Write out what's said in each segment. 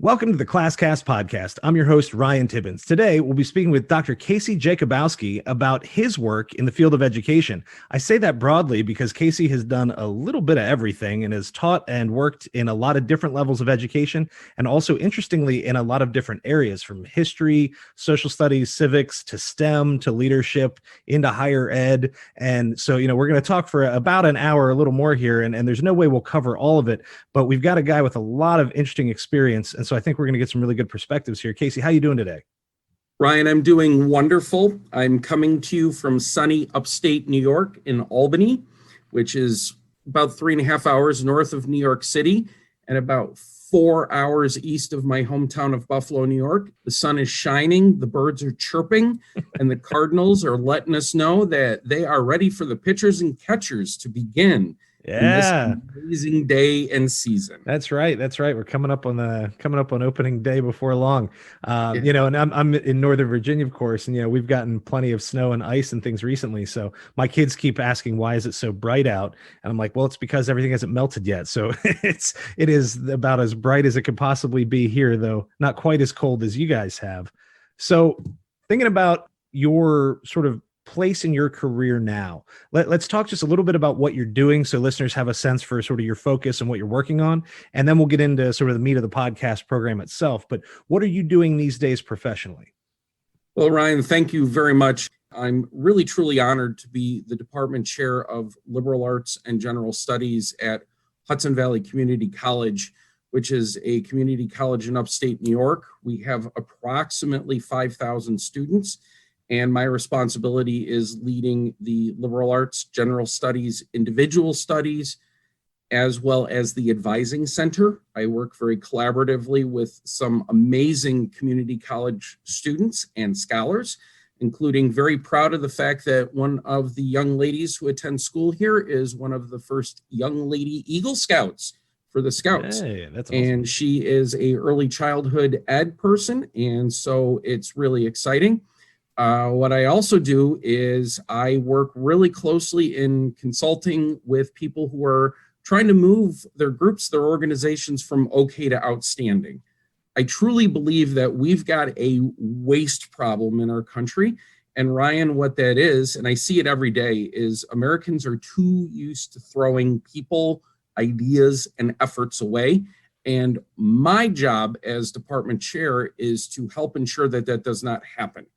Welcome to the ClassCast podcast. I'm your host, Ryan Tibbens. Today, we'll be speaking with Dr. Casey Jakubowski about his work in the field of education. I say that broadly because Casey has done a little bit of everything and has taught and worked in a lot of different levels of education, and also, interestingly, in a lot of different areas, from history, social studies, civics, to STEM, to leadership, into higher ed. And so, we're going to talk for about an hour, a little more here, and there's no way we'll cover all of it, but we've got a guy with a lot of interesting experience. And so I think we're going to get some really good perspectives here. Casey, how are you doing today? Ryan, I'm doing wonderful. I'm coming to you from sunny upstate New York in Albany, which is about 3.5 hours north of New York City and about 4 hours east of my hometown of Buffalo, New York. The sun is shining, the birds are chirping, and the Cardinals are letting us know that they are ready for the pitchers and catchers to begin. Yeah, this amazing day and season. That's right. We're coming up on opening day before long. And I'm in Northern Virginia, of course, and we've gotten plenty of snow and ice and things recently. So my kids keep asking, why is it so bright out? And I'm like, well, it's because everything hasn't melted yet. So it is about as bright as it could possibly be here, though not quite as cold as you guys have. So thinking about your sort of place in your career now, let's talk just a little bit about what you're doing so listeners have a sense for sort of your focus and what you're working on, and then we'll get into sort of the meat of the podcast program itself. But what are you doing these days professionally? Well, Ryan, thank you very much. I'm really truly honored to be the department chair of liberal arts and general studies at Hudson Valley Community College, which is a community college in upstate New York. We have approximately 5,000 students, and my responsibility is leading the liberal arts, general studies, individual studies, as well as the advising center. I work very collaboratively with some amazing community college students and scholars, including very proud of the fact that one of the young ladies who attend school here is one of the first young lady Eagle Scouts for the Scouts. Hey, that's awesome. And she is a early childhood ed person, and so it's really exciting. What I also do is I work really closely in consulting with people who are trying to move their groups, their organizations from okay to outstanding. I truly believe that we've got a waste problem in our country. And Ryan, what that is, and I see it every day, is Americans are too used to throwing people, ideas, and efforts away. And my job as department chair is to help ensure that that does not happen.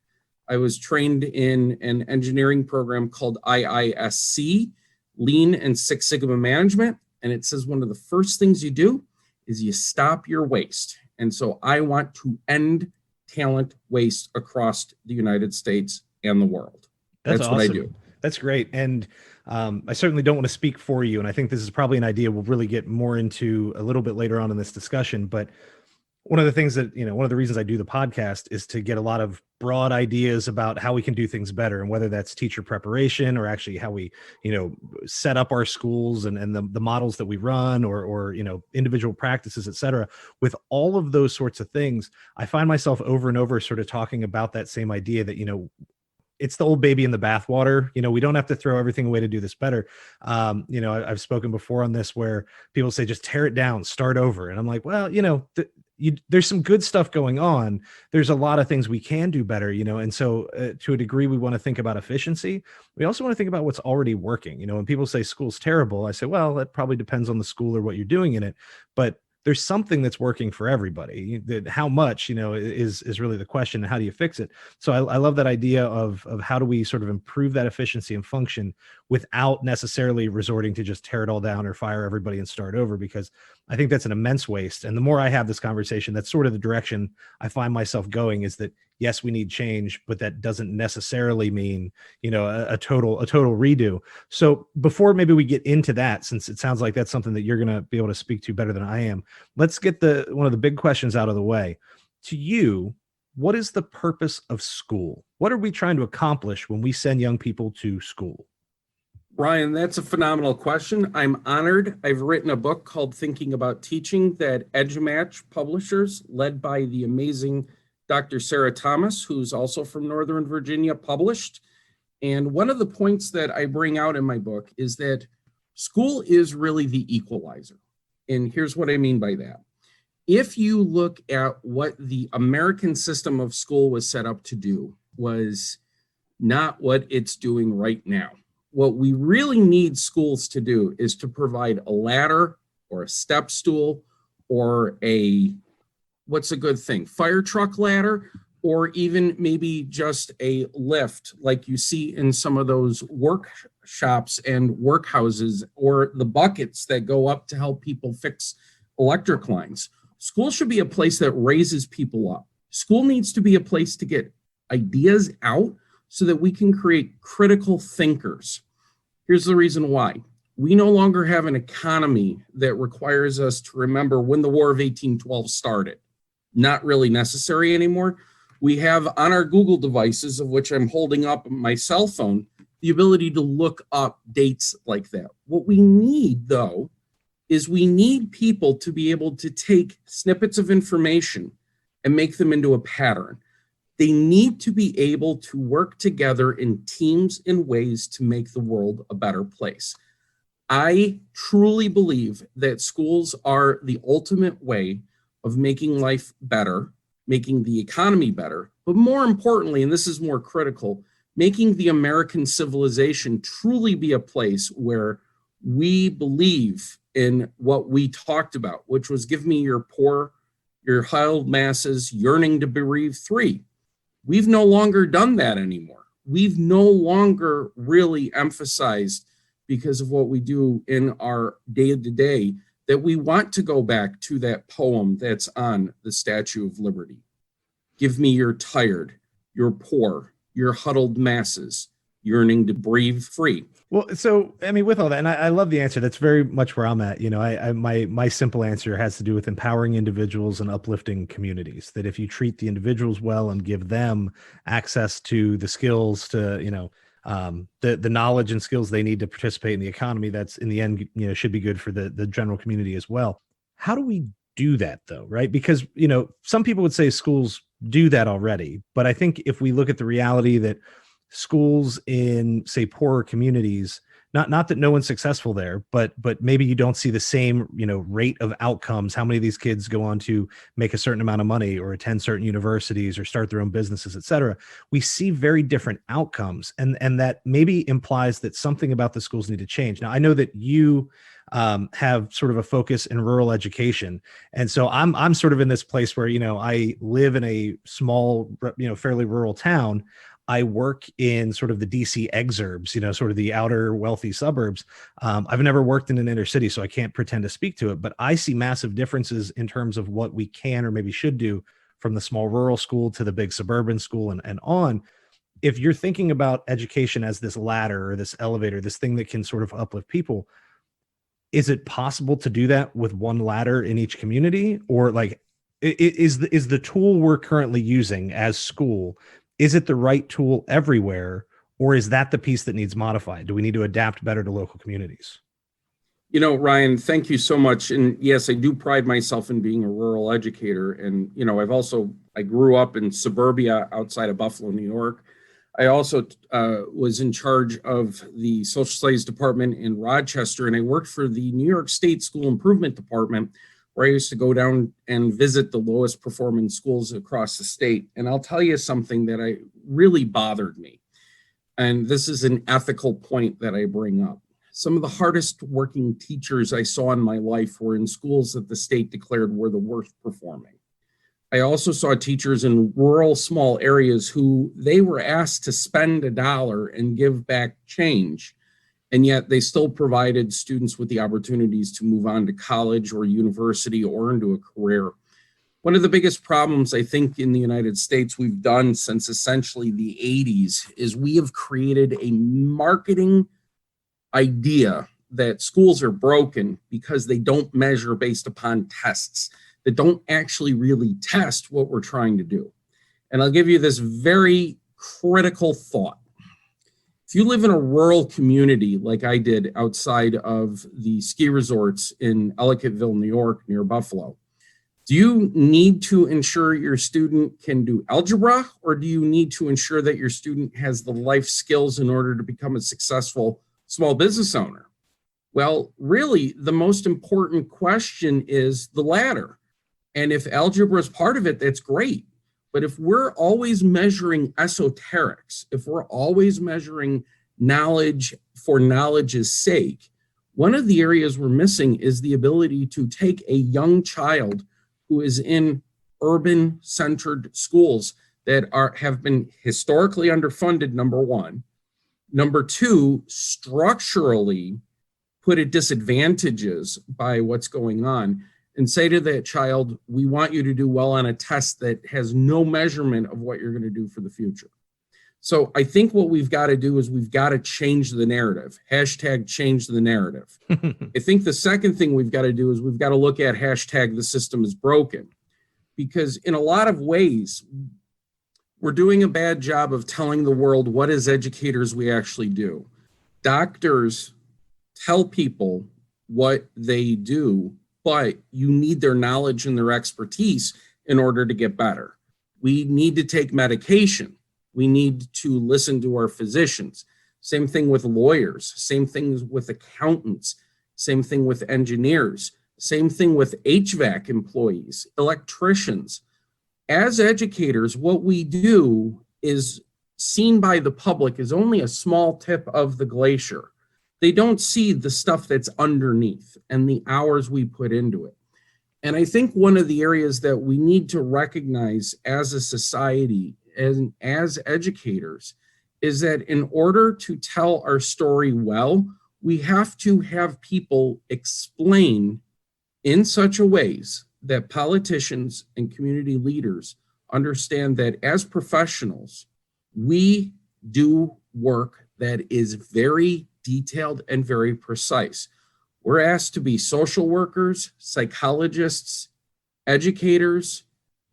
I was trained in an engineering program called IISC, Lean and Six Sigma Management. And it says one of the first things you do is you stop your waste. And so I want to end talent waste across the United States and the world. That's awesome. What I do. That's great. And I certainly don't want to speak for you. And I think this is probably an idea we'll really get more into a little bit later on in this discussion. But one of the things that, one of the reasons I do the podcast is to get a lot of broad ideas about how we can do things better, and whether that's teacher preparation or actually how we, set up our schools and the models that we run, or individual practices, et cetera. With all of those sorts of things, I find myself over and over sort of talking about that same idea that, it's the old baby in the bathwater. We don't have to throw everything away to do this better. I've spoken before on this where people say, just tear it down, start over. And I'm like, well, there's some good stuff going on. There's a lot of things we can do better, and so to a degree, we want to think about efficiency. We also want to think about what's already working. When people say school's terrible, I say, well, that probably depends on the school or what you're doing in it. But there's something that's working for everybody. How much, is really the question. And how do you fix it? So I love that idea of how do we sort of improve that efficiency and function without necessarily resorting to just tear it all down or fire everybody and start over, because I think that's an immense waste. And the more I have this conversation, that's sort of the direction I find myself going, is that yes, we need change, but that doesn't necessarily mean, a total redo. So before maybe we get into that, since it sounds like that's something that you're going to be able to speak to better than I am, let's get one of the big questions out of the way. To you, what is the purpose of school? What are we trying to accomplish when we send young people to school? Ryan, that's a phenomenal question. I'm honored. I've written a book called Thinking About Teaching that EdgeMatch Publishers, led by the amazing Dr. Sarah Thomas, who's also from Northern Virginia, published. And one of the points that I bring out in my book is that school is really the equalizer. And here's what I mean by that. if you look at what the American system of school was set up to do, was not what it's doing right now. What we really need schools to do is to provide a ladder or a step stool or what's a good thing? Fire truck ladder, or even maybe just a lift like you see in some of those workshops and workhouses, or the buckets that go up to help people fix electric lines. School should be a place that raises people up. School needs to be a place to get ideas out so that we can create critical thinkers. Here's the reason why. We no longer have an economy that requires us to remember when the War of 1812 started. Not really necessary anymore. We have on our Google devices, of which I'm holding up my cell phone, the ability to look up dates like that. What we need, though, is we need people to be able to take snippets of information and make them into a pattern. They need to be able to work together in teams in ways to make the world a better place. I truly believe that schools are the ultimate way of making life better, making the economy better, but more importantly, and this is more critical, making the American civilization truly be a place where we believe in what we talked about, which was give me your poor, your huddled masses yearning to bereave three. We've no longer done that anymore. We've no longer really emphasized, because of what we do in our day-to-day, that we want to go back to that poem that's on the Statue of Liberty. Give me your tired, your poor, your huddled masses yearning to breathe free. Well, so, I mean, with all that, and I love the answer. That's very much where I'm at. You know, my simple answer has to do with empowering individuals and uplifting communities. That if you treat the individuals well and give them access to the skills to, you know, the knowledge and skills they need to participate in the economy, that's in the end, you know, should be good for the general community as well. How do we do that though? Right? Because, you know, some people would say schools do that already, but I think if we look at the reality that schools in, say, poorer communities, not that no one's successful there, but maybe you don't see the same, you know, rate of outcomes. How many of these kids go on to make a certain amount of money or attend certain universities or start their own businesses, et cetera? We see very different outcomes, and that maybe implies that something about the schools need to change. Now, I know that you have sort of a focus in rural education, and so I'm sort of in this place where, you know, I live in a small, you know, fairly rural town. I work in sort of the DC exurbs, you know, sort of the outer wealthy suburbs. I've never worked in an inner city, so I can't pretend to speak to it, but I see massive differences in terms of what we can or maybe should do from the small rural school to the big suburban school and on. If you're thinking about education as this ladder or this elevator, this thing that can sort of uplift people, is it possible to do that with one ladder in each community? Or like, is the tool we're currently using as school, is it the right tool everywhere, or is that the piece that needs modified? Do we need to adapt better to local communities? You know, Ryan, thank you so much. And yes, I do pride myself in being a rural educator. And, you know, I grew up in suburbia outside of Buffalo, New York. I also was in charge of the social studies department in Rochester, and I worked for the New York State School Improvement Department, where I used to go down and visit the lowest performing schools across the state. And I'll tell you something that really bothered me. And this is an ethical point that I bring up. Some of the hardest working teachers I saw in my life were in schools that the state declared were the worst performing. I also saw teachers in rural small areas who they were asked to spend $1 and give back change. And yet they still provided students with the opportunities to move on to college or university or into a career. One of the biggest problems I think in the United States we've done since essentially the 80s is we have created a marketing idea that schools are broken because they don't measure based upon tests, that don't actually really test what we're trying to do. And I'll give you this very critical thought. If you live in a rural community like I did outside of the ski resorts in Ellicottville, New York, near Buffalo, do you need to ensure your student can do algebra, or do you need to ensure that your student has the life skills in order to become a successful small business owner? Well, really, the most important question is the latter. And if algebra is part of it, that's great. But if we're always measuring esoterics, if we're always measuring knowledge for knowledge's sake, one of the areas we're missing is the ability to take a young child who is in urban-centered schools that have been historically underfunded, number one. Number two, structurally put at disadvantages by what's going on, and say to that child, we want you to do well on a test that has no measurement of what you're going to do for the future. So I think what we've got to do is we've got to change the narrative. Hashtag change the narrative. I think the second thing we've got to do is we've got to look at hashtag the system is broken. Because in a lot of ways, we're doing a bad job of telling the world what as educators we actually do. Doctors tell people what they do, but you need their knowledge and their expertise in order to get better. We need to take medication. We need to listen to our physicians. Same thing with lawyers, same thing with accountants, same thing with engineers, same thing with HVAC employees, electricians. As educators, what we do is seen by the public as only a small tip of the glacier. They don't see the stuff that's underneath and the hours we put into it. And I think one of the areas that we need to recognize as a society and as educators is that in order to tell our story well, we have to have people explain in such a ways that politicians and community leaders understand that as professionals, we do work that is very detailed and very precise. We're asked to be social workers, psychologists, educators.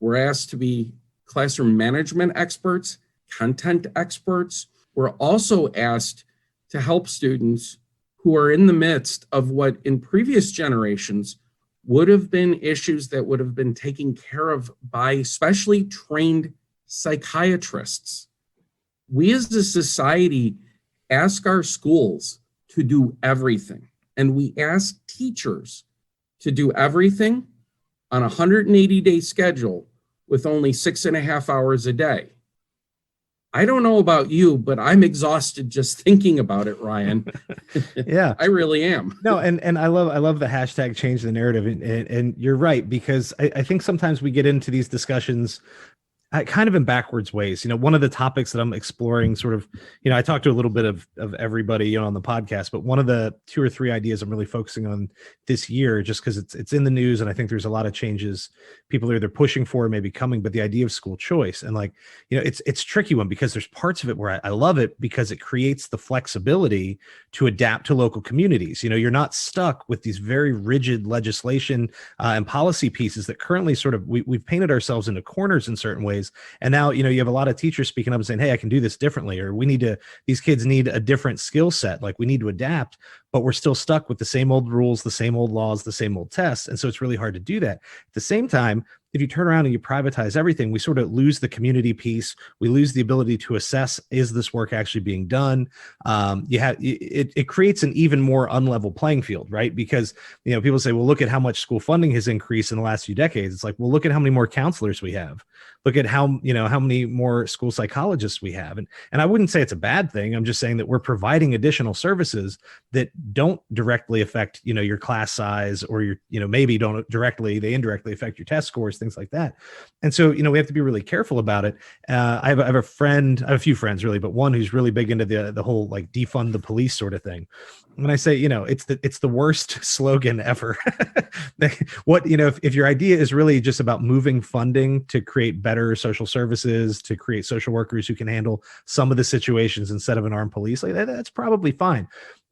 We're asked to be classroom management experts, content experts. We're also asked to help students who are in the midst of what in previous generations would have been issues that would have been taken care of by specially trained psychiatrists. We as a society ask our schools to do everything, and we ask teachers to do everything on a 180-day schedule with only 6.5 hours a day. I don't know about you, but I'm exhausted just thinking about it, Ryan. Yeah, I really am. No, and I love the hashtag change the narrative, and you're right, because I think sometimes we get into these discussions kind of in backwards ways. One of the topics that I'm exploring sort of, I talked to a little bit of everybody, on the podcast, but one of the 2 or 3 ideas I'm really focusing on this year, just because it's in the news, and I think there's a lot of changes people are either pushing for or maybe coming, but the idea of school choice. And it's a tricky one, because there's parts of it where I love it because it creates the flexibility to adapt to local communities. You're not stuck with these very rigid legislation and policy pieces that currently sort of, we've painted ourselves into corners in certain ways. And now, you have a lot of teachers speaking up and saying, hey, I can do this differently, or these kids need a different skill set. Like, we need to adapt, but we're still stuck with the same old rules, the same old laws, the same old tests. And so it's really hard to do that. At the same time, if you turn around and you privatize everything, we sort of lose the community piece. We lose the ability to assess, is this work actually being done? It creates an even more unlevel playing field, right? Because, people say, well, look at how much school funding has increased in the last few decades. It's like, well, look at how many more counselors we have. Look at how many more school psychologists we have. And I wouldn't say it's a bad thing. I'm just saying that we're providing additional services that don't directly affect, your class size, or your, maybe don't directly, they indirectly affect your test scores, things like that. And so, we have to be really careful about it. I have a a few friends really, but one who's really big into the whole like defund the police sort of thing. When I say, it's the worst slogan ever. If your idea is really just about moving funding to create better social services, to create social workers who can handle some of the situations instead of an armed police, like that's probably fine.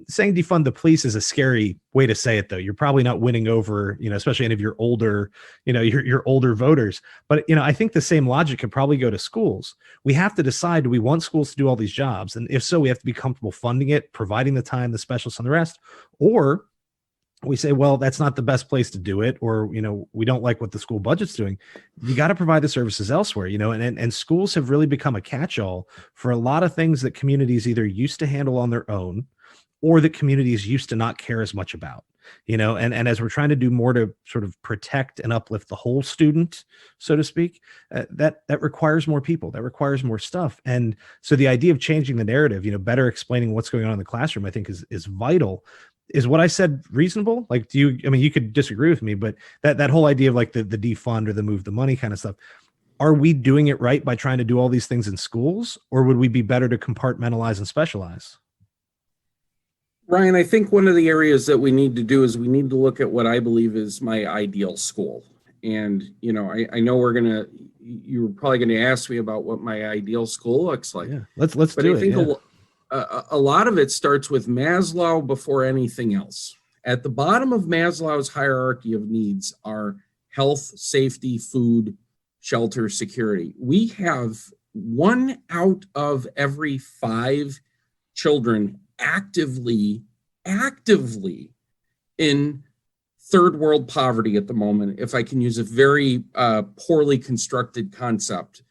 Saying defund the police is a scary way to say it, though. You're probably not winning over, especially any of your older, your older voters. But, I think the same logic could probably go to schools. We have to decide, do we want schools to do all these jobs? And if so, we have to be comfortable funding it, providing the time, the specialists, and the rest. Or we say, well, that's not the best place to do it, or, we don't like what the school budget's doing. You got to provide the services elsewhere, and schools have really become a catch-all for a lot of things that communities either used to handle on their own, or that communities used to not care as much about. and as we're trying to do more to sort of protect and uplift the whole student, so to speak, that requires more people, that requires more stuff. And so the idea of changing the narrative, better explaining what's going on in the classroom, I think is vital. Is what I said reasonable? Like, you could disagree with me, but that whole idea of like the defund or the move the money kind of stuff, are we doing it right by trying to do all these things in schools, or would we be better to compartmentalize and specialize? Ryan, I think one of the areas that we need to do is we need to look at what I believe is my ideal school. And, I know you're probably going to ask me about what my ideal school looks like. Yeah, let's do it. I think a lot of it starts with Maslow before anything else. At the bottom of Maslow's hierarchy of needs are health, safety, food, shelter, security. We have 1 out of every 5 children actively in third world poverty at the moment, if I can use a very poorly constructed concept.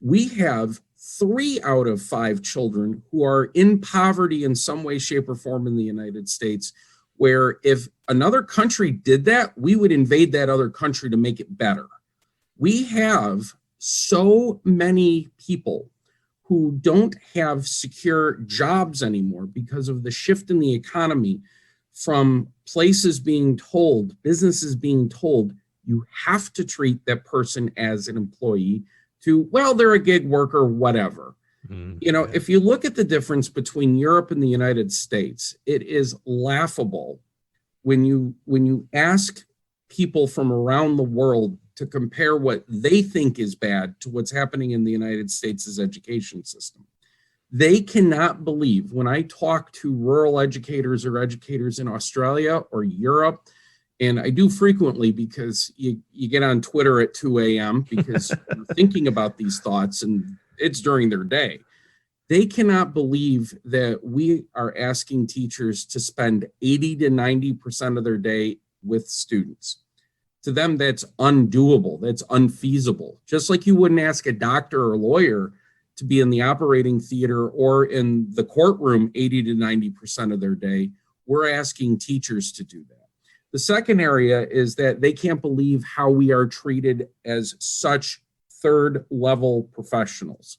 We have 3 out of 5 children who are in poverty in some way, shape, or form in the United States, where if another country did that, we would invade that other country to make it better. We have so many people who don't have secure jobs anymore because of the shift in the economy, from places being told, businesses being told, you have to treat that person as an employee, to, well, they're a gig worker, whatever. If you look at the difference between Europe and the United States, it is laughable when you ask people from around the world to compare what they think is bad to what's happening in the United States' education system. They cannot believe, when I talk to rural educators or educators in Australia or Europe, and I do frequently because you get on Twitter at 2 a.m. because you're thinking about these thoughts and it's during their day. They cannot believe that we are asking teachers to spend 80 to 90% of their day with students. To them, that's undoable. That's unfeasible. Just like you wouldn't ask a doctor or a lawyer to be in the operating theater or in the courtroom 80 to 90% of their day, we're asking teachers to do that. The second area is that they can't believe how we are treated as such third level professionals.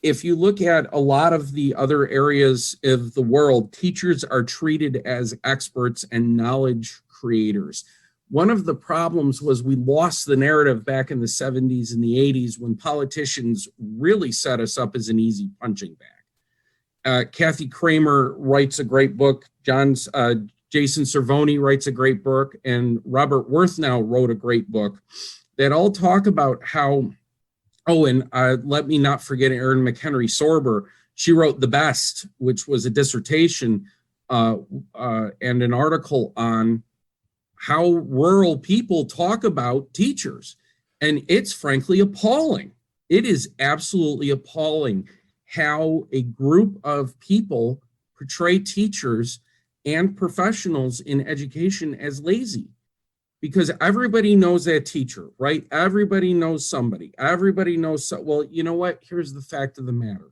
If you look at a lot of the other areas of the world, teachers are treated as experts and knowledge creators. One of the problems was we lost the narrative back in the 70s and the 80s when politicians really set us up as an easy punching bag. Kathy Kramer writes a great book. Jason Cervoni writes a great book, and Robert Worthnow wrote a great book that all talk about how, let me not forget Erin McHenry Sorber. She wrote The Best, which was a dissertation and an article on how rural people talk about teachers. And it's frankly appalling. It is absolutely appalling how a group of people portray teachers and professionals in education as lazy, because everybody knows that teacher, right? Everybody knows somebody. Everybody knows. Well, you know what? Here's the fact of the matter.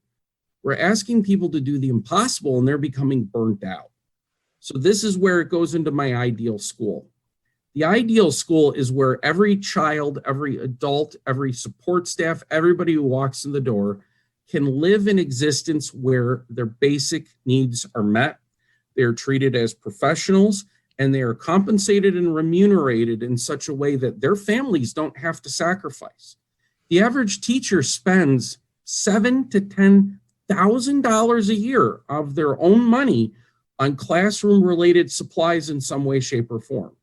We're asking people to do the impossible and they're becoming burnt out. So this is where it goes into my ideal school. The ideal school is where every child, every adult, every support staff, everybody who walks in the door can live an existence where their basic needs are met. They're treated as professionals, and they are compensated and remunerated in such a way that their families don't have to sacrifice. The average teacher spends $7,000 to $10,000 a year of their own money on classroom-related supplies in some way, shape, or form.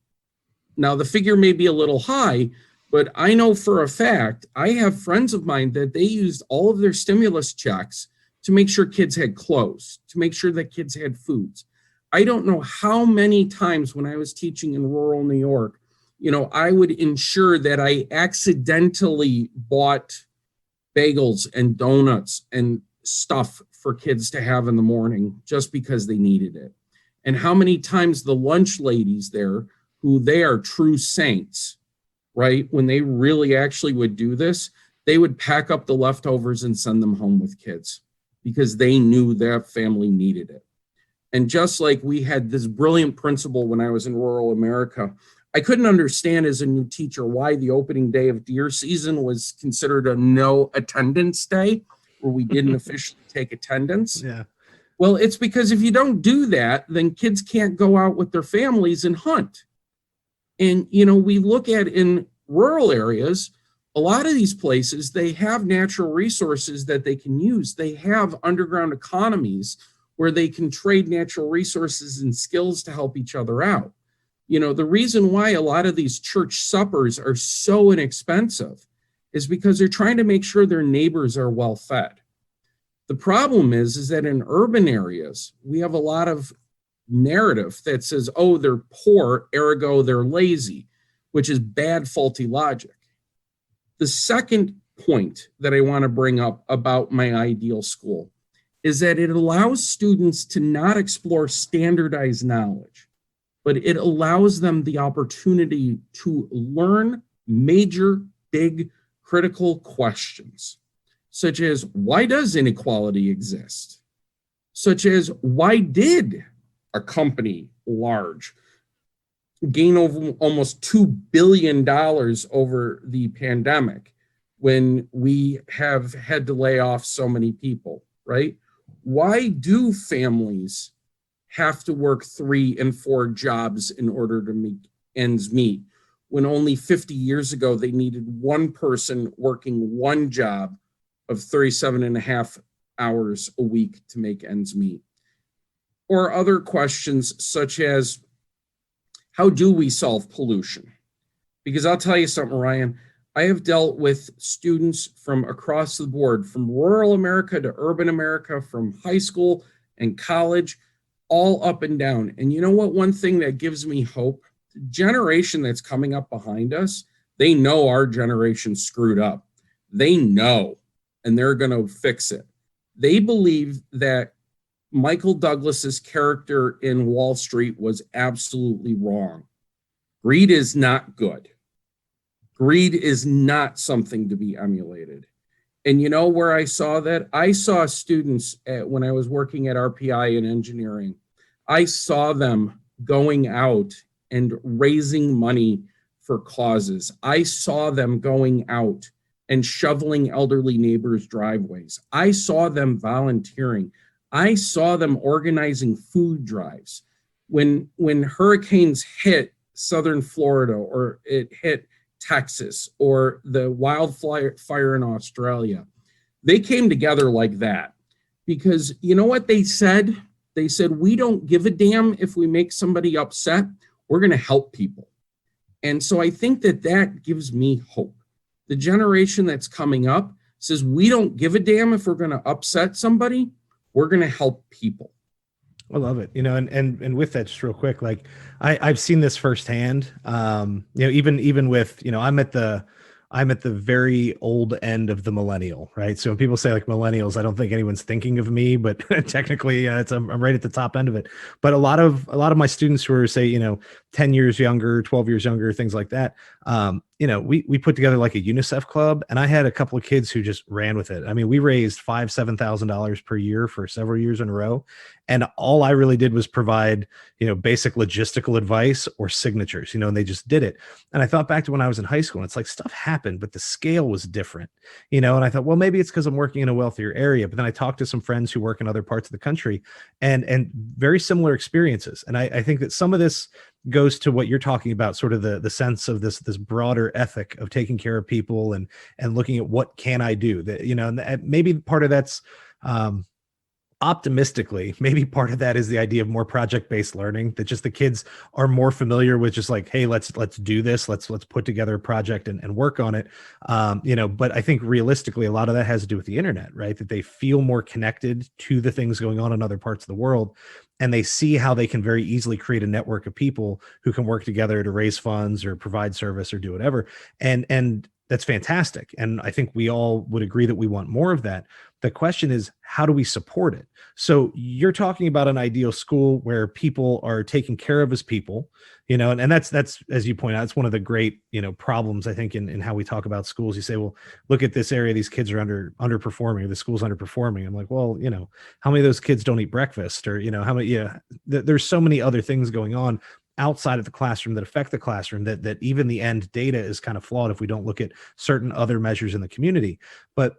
Now, the figure may be a little high, but I know for a fact, I have friends of mine that they used all of their stimulus checks to make sure kids had clothes, to make sure that kids had foods. I don't know how many times when I was teaching in rural New York, I would ensure that I accidentally bought bagels and donuts and stuff for kids to have in the morning just because they needed it. And how many times the lunch ladies there, who they are true saints, right? When they really actually would do this, they would pack up the leftovers and send them home with kids because they knew their family needed it. And just like we had this brilliant principal when I was in rural America, I couldn't understand as a new teacher why the opening day of deer season was considered a no attendance day, where we didn't officially take attendance. Yeah. Well, it's because if you don't do that, then kids can't go out with their families and hunt. And, we look at in rural areas, a lot of these places, they have natural resources that they can use. They have underground economies where they can trade natural resources and skills to help each other out. The reason why a lot of these church suppers are so inexpensive is because they're trying to make sure their neighbors are well fed. The problem is that in urban areas, we have a lot of narrative that says, oh, they're poor, ergo they're lazy, which is bad, faulty logic. The second point that I want to bring up about my ideal school is that it allows students to not explore standardized knowledge, but it allows them the opportunity to learn major, big, critical questions, such as why does inequality exist? Such as why did a company large gain over almost $2 billion over the pandemic when we have had to lay off so many people, right? Why do families have to work 3 and 4 jobs in order to make ends meet, when only 50 years ago they needed one person working one job of 37 and a half hours a week to make ends meet? Or other questions such as, how do we solve pollution? Because I'll tell you something, Ryan, I have dealt with students from across the board, from rural America to urban America, from high school and college, all up and down. And you know what? One thing that gives me hope, the generation that's coming up behind us, they know our generation screwed up. They know, and they're going to fix it. They believe that Michael Douglas's character in Wall Street was absolutely wrong. Greed is not good. Greed is not something to be emulated. And you know where I saw that? I saw students when I was working at RPI in engineering. I saw them going out and raising money for causes. I saw them going out and shoveling elderly neighbors' driveways. I saw them volunteering. I saw them organizing food drives. When hurricanes hit southern Florida, or it hit Texas, or the wildfire in Australia, they came together like that. Because you know what they said? They said, we don't give a damn if we make somebody upset. We're going to help people. And so I think that gives me hope. The generation that's coming up says, we don't give a damn if we're going to upset somebody. We're going to help people. I love it. And with that, just real quick, like I've seen this firsthand. Even with, I'm at the very old end of the millennial, right? So when people say like millennials, I don't think anyone's thinking of me, but technically I'm right at the top end of it. But a lot of my students who are, say, 10 years younger, 12 years younger, things like that. We put together like a UNICEF club, and I had a couple of kids who just ran with it. I mean, we raised $7,000 per year for several years in a row. And all I really did was provide, basic logistical advice or signatures, and they just did it. And I thought back to when I was in high school, and it's like stuff happened, but the scale was different, and I thought, well, maybe it's because I'm working in a wealthier area. But then I talked to some friends who work in other parts of the country, and very similar experiences. And I think that some of this goes to what you're talking about, sort of the sense of this broader ethic of taking care of people and looking at what can I do, that, and maybe part of that's, optimistically, maybe part of that is the idea of more project-based learning, that just the kids are more familiar with just like, hey, let's do this, let's put together a project and work on it. But I think realistically, a lot of that has to do with the internet, right? That they feel more connected to the things going on in other parts of the world, and they see how they can very easily create a network of people who can work together to raise funds or provide service or do whatever. And that's fantastic. And I think we all would agree that we want more of that. The question is, how do we support it? So you're talking about an ideal school where people are taken care of as people, and that's, as you point out, it's one of the great, problems, I think, in how we talk about schools. You say, well, look at this area, these kids are underperforming, or the school's underperforming. I'm like, well, how many of those kids don't eat breakfast, or, how many, there's so many other things going on outside of the classroom that affect the classroom, that even the end data is kind of flawed if we don't look at certain other measures in the community. But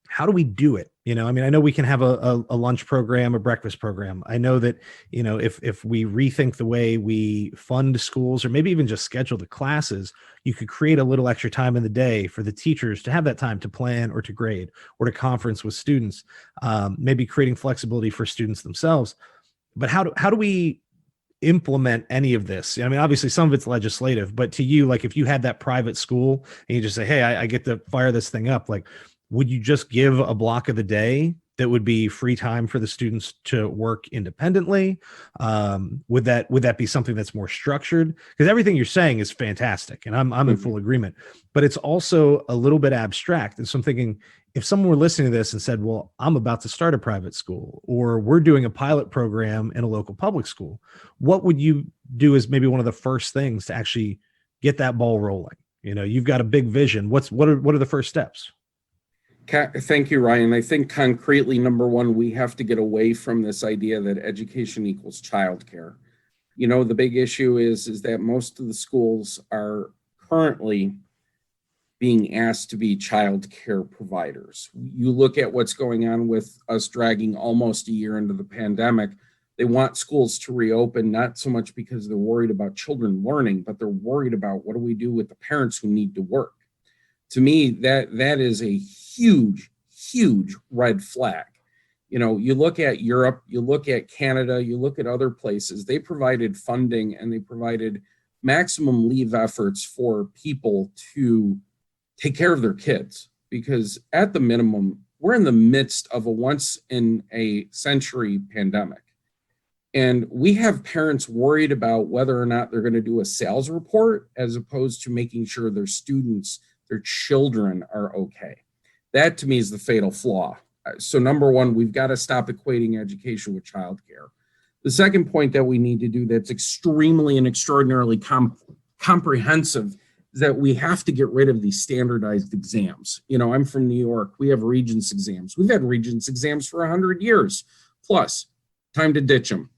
how do we do it? I mean, I know we can have a lunch program, a breakfast program. I know that, if we rethink the way we fund schools, or maybe even just schedule the classes, you could create a little extra time in the day for the teachers to have that time to plan or to grade or to conference with students, maybe creating flexibility for students themselves. But how do we implement any of this? I mean, obviously some of it's legislative, but to you, like, if you had that private school and you just say, hey, I get to fire this thing up, like, would you just give a block of the day that would be free time for the students to work independently? Would that be something that's more structured? Because everything you're saying is fantastic, and I'm in full agreement, but it's also a little bit abstract. And so I'm thinking, if someone were listening to this and said, well, I'm about to start a private school, or we're doing a pilot program in a local public school, what would you do as maybe one of the first things to actually get that ball rolling? You've got a big vision. What are the first steps? Thank you, Ryan. I think concretely, number one, we have to get away from this idea that education equals childcare. The big issue is that most of the schools are currently being asked to be childcare providers. You look at what's going on with us dragging almost a year into the pandemic. They want schools to reopen, not so much because they're worried about children learning, but they're worried about what do we do with the parents who need to work. To me, that is a huge red flag. You look at Europe, you look at Canada, you look at other places, they provided funding and they provided maximum leave efforts for people to take care of their kids, because at the minimum, we're in the midst of a once in a century pandemic. And we have parents worried about whether or not they're going to do a sales report as opposed to making sure their students, their children are okay. That to me is the fatal flaw. So number one, we've got to stop equating education with childcare. The second point that we need to do that's extremely and extraordinarily comprehensive is that we have to get rid of these standardized exams. I'm from New York. We have Regents exams. We've had Regents exams for 100 years plus. Time to ditch them.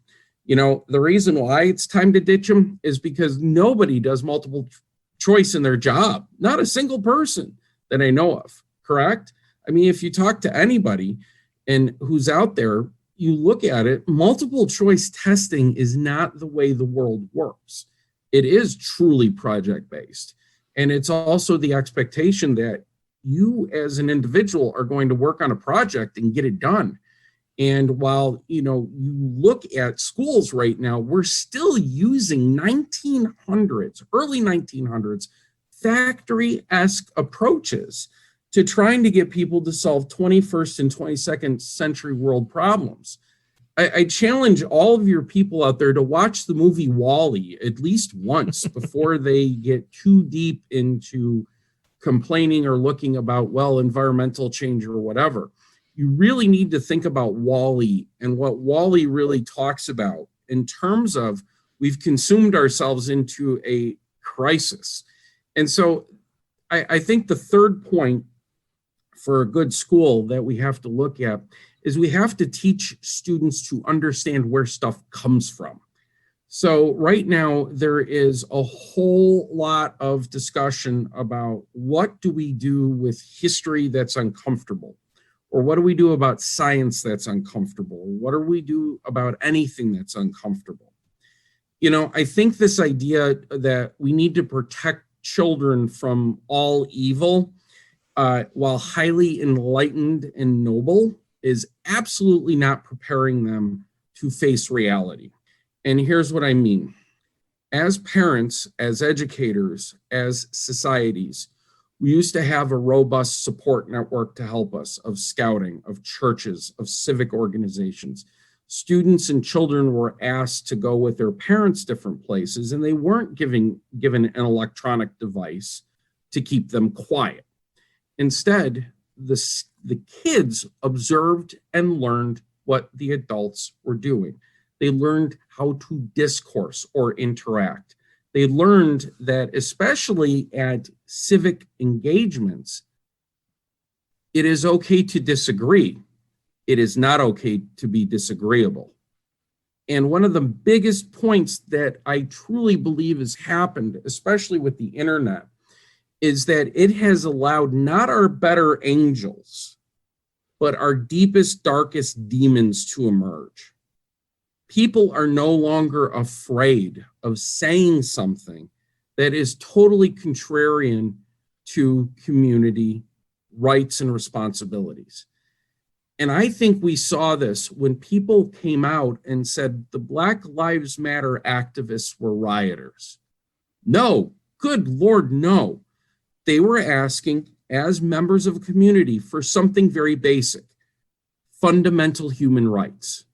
The reason why it's time to ditch them is because nobody does multiple choice in their job. Not a single person that I know of, correct? I mean, if you talk to anybody and who's out there, you look at it, multiple choice testing is not the way the world works. It is truly project-based. And it's also the expectation that you as an individual are going to work on a project and get it done. And while, you look at schools right now, we're still using 1900s, early 1900s, factory-esque approaches to trying to get people to solve 21st and 22nd century world problems. I challenge all of your people out there to watch the movie WALL-E at least once before they get too deep into complaining or looking about, environmental change or whatever. You really need to think about WALL-E and what WALL-E really talks about in terms of we've consumed ourselves into a crisis. And so I think the third point for a good school that we have to look at is we have to teach students to understand where stuff comes from. So right now, there is a whole lot of discussion about what do we do with history that's uncomfortable? Or what do we do about science that's uncomfortable? What do we do about anything that's uncomfortable? I think this idea that we need to protect children from all evil, while highly enlightened and noble, is absolutely not preparing them to face reality. And here's what I mean. As parents, as educators, as societies, we used to have a robust support network to help us of scouting, of churches, of civic organizations. Students and children were asked to go with their parents different places, and they weren't given an electronic device to keep them quiet. Instead, the kids observed and learned what the adults were doing. They learned how to discourse or interact. They learned that, especially at civic engagements, it is okay to disagree. It is not okay to be disagreeable. And one of the biggest points that I truly believe has happened, especially with the internet, is that it has allowed not our better angels, but our deepest, darkest demons to emerge. People are no longer afraid of saying something that is totally contrarian to community rights and responsibilities. And I think we saw this when people came out and said the Black Lives Matter activists were rioters. No, good Lord, no. They were asking, as members of a community, for something very basic: fundamental human rights.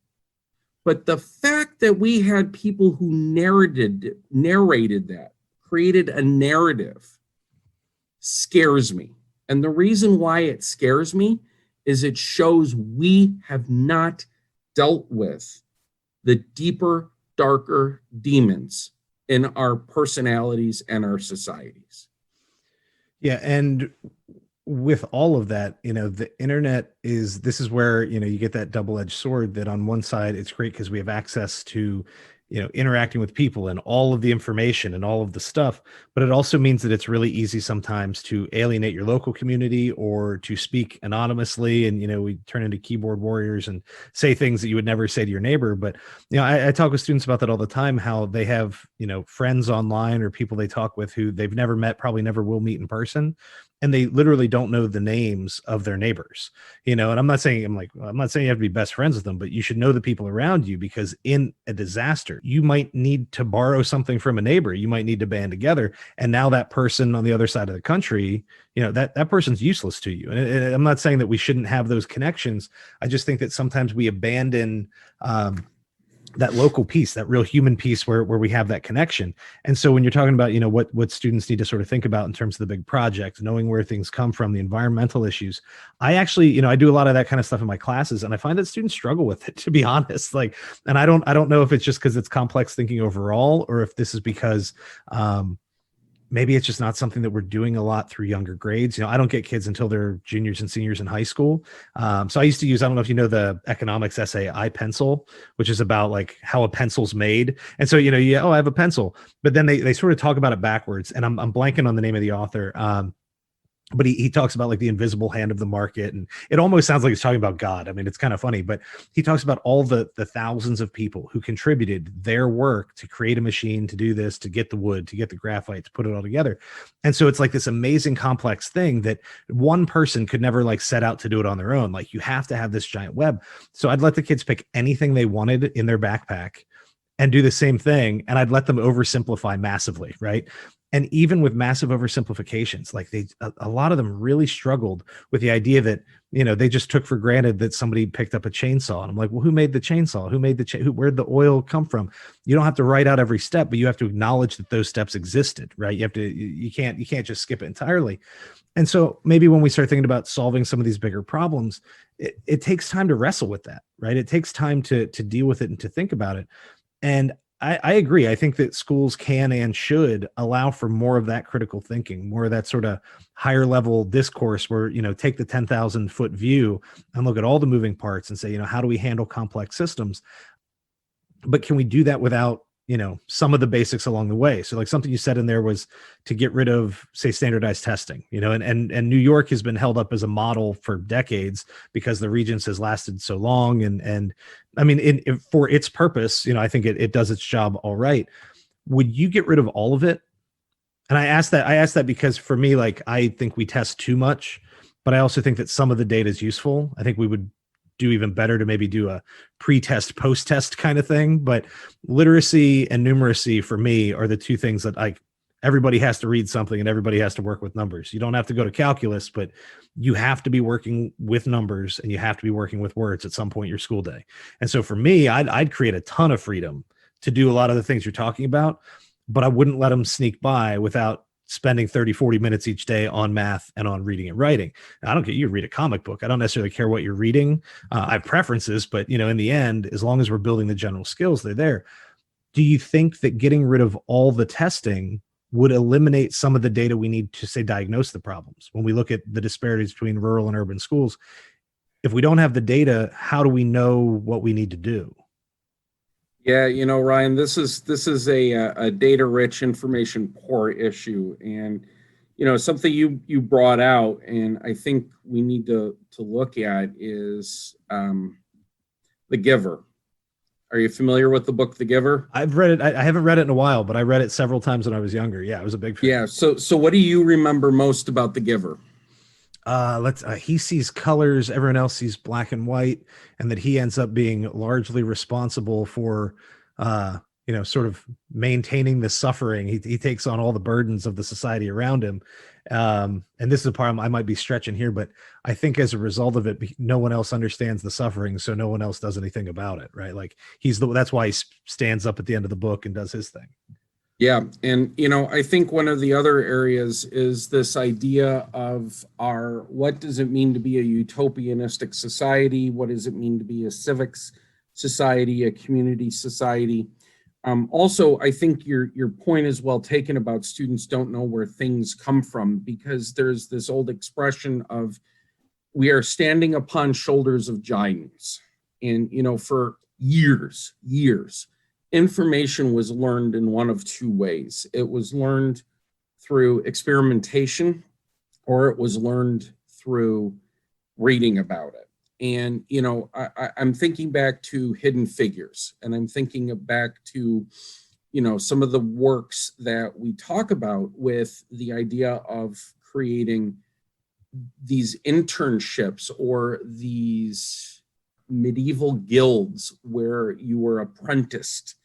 But the fact that we had people who narrated that, created a narrative, scares me. And the reason why it scares me is it shows we have not dealt with the deeper, darker demons in our personalities and our societies. Yeah. And with all of that, the internet this is where, you get that double-edged sword that on one side, it's great because we have access to, interacting with people and all of the information and all of the stuff, but it also means that it's really easy sometimes to alienate your local community or to speak anonymously. And, we turn into keyboard warriors and say things that you would never say to your neighbor. But, I talk with students about that all the time, how they have, friends online or people they talk with who they've never met, probably never will meet in person. And they literally don't know the names of their neighbors, and I'm not saying you have to be best friends with them, but you should know the people around you, because in a disaster, you might need to borrow something from a neighbor. You might need to band together. And now that person on the other side of the country, that person's useless to you. And I'm not saying that we shouldn't have those connections. I just think that sometimes we abandon, that local piece, that real human piece where we have that connection. And so when you're talking about, what students need to sort of think about in terms of the big project, knowing where things come from, the environmental issues, I actually, I do a lot of that kind of stuff in my classes, and I find that students struggle with it, to be honest. And I don't know if it's just because it's complex thinking overall, or if this is because, maybe it's just not something that we're doing a lot through younger grades. I don't get kids until they're juniors and seniors in high school. So I used to use, I don't know if you know the economics essay, I Pencil, which is about like how a pencil's made. And so, I have a pencil, but then they sort of talk about it backwards, and I'm blanking on the name of the author. But he talks about like the invisible hand of the market, and it almost sounds like he's talking about God. I mean, it's kind of funny, but he talks about all the thousands of people who contributed their work to create a machine, to do this, to get the wood, to get the graphite, to put it all together. And so it's like this amazing complex thing that one person could never like set out to do it on their own. Like, you have to have this giant web. So I'd let the kids pick anything they wanted in their backpack and do the same thing. And I'd let them oversimplify massively, right? And even with massive oversimplifications, like a lot of them really struggled with the idea that, they just took for granted that somebody picked up a chainsaw. And I'm like, well, who made the chainsaw? Who made where'd the oil come from? You don't have to write out every step, but you have to acknowledge that those steps existed, right? You can't just skip it entirely. And so maybe when we start thinking about solving some of these bigger problems, it takes time to wrestle with that, right? It takes time to deal with it and to think about it. And I agree. I think that schools can and should allow for more of that critical thinking, more of that sort of higher level discourse where, take the 10,000 foot view and look at all the moving parts and say, how do we handle complex systems? But can we do that without, some of the basics along the way? So like something you said in there was to get rid of, say, standardized testing, and New York has been held up as a model for decades because the Regents has lasted so long. And I mean, for its purpose, I think it does its job all right. Would you get rid of all of it? And I asked that because for me, like, I think we test too much, but I also think that some of the data is useful. I think we would do even better to maybe do a pre-test, post-test kind of thing. But literacy and numeracy for me are the two things that everybody has to read something and everybody has to work with numbers. You don't have to go to calculus, but you have to be working with numbers and you have to be working with words at some point in your school day. And so for me, I'd create a ton of freedom to do a lot of the things you're talking about, but I wouldn't let them sneak by without spending 30, 40 minutes each day on math and on reading and writing. I don't care. You read a comic book. I don't necessarily care what you're reading. I have preferences, but in the end, as long as we're building the general skills, they're there. Do you think that getting rid of all the testing would eliminate some of the data we need to, say, diagnose the problems? When we look at the disparities between rural and urban schools, if we don't have the data, how do we know what we need to do? Yeah, Ryan, this is a data-rich, information-poor issue, and something you brought out, and I think we need to look at is The Giver. Are you familiar with the book The Giver? I've read it. I haven't read it in a while, but I read it several times when I was younger. Yeah, I was a big fan. Yeah. So what do you remember most about The Giver? He sees colors, everyone else sees black and white, and that he ends up being largely responsible for sort of maintaining the suffering. He takes on all the burdens of the society around him. And this is a part I might be stretching here, but I think as a result of it, no one else understands the suffering, so no one else does anything about it, right? Like that's why he stands up at the end of the book and does his thing. Yeah. And, I think one of the other areas is this idea of what does it mean to be a utopianistic society? What does it mean to be a civics society, a community society? Also, I think your point is well taken about students don't know where things come from, because there's this old expression of we are standing upon shoulders of giants. And, for years, information was learned in one of two ways. It was learned through experimentation, or it was learned through reading about it. And, I'm thinking back to Hidden Figures, and I'm thinking back to, some of the works that we talk about with the idea of creating these internships or these medieval guilds where you were apprenticed.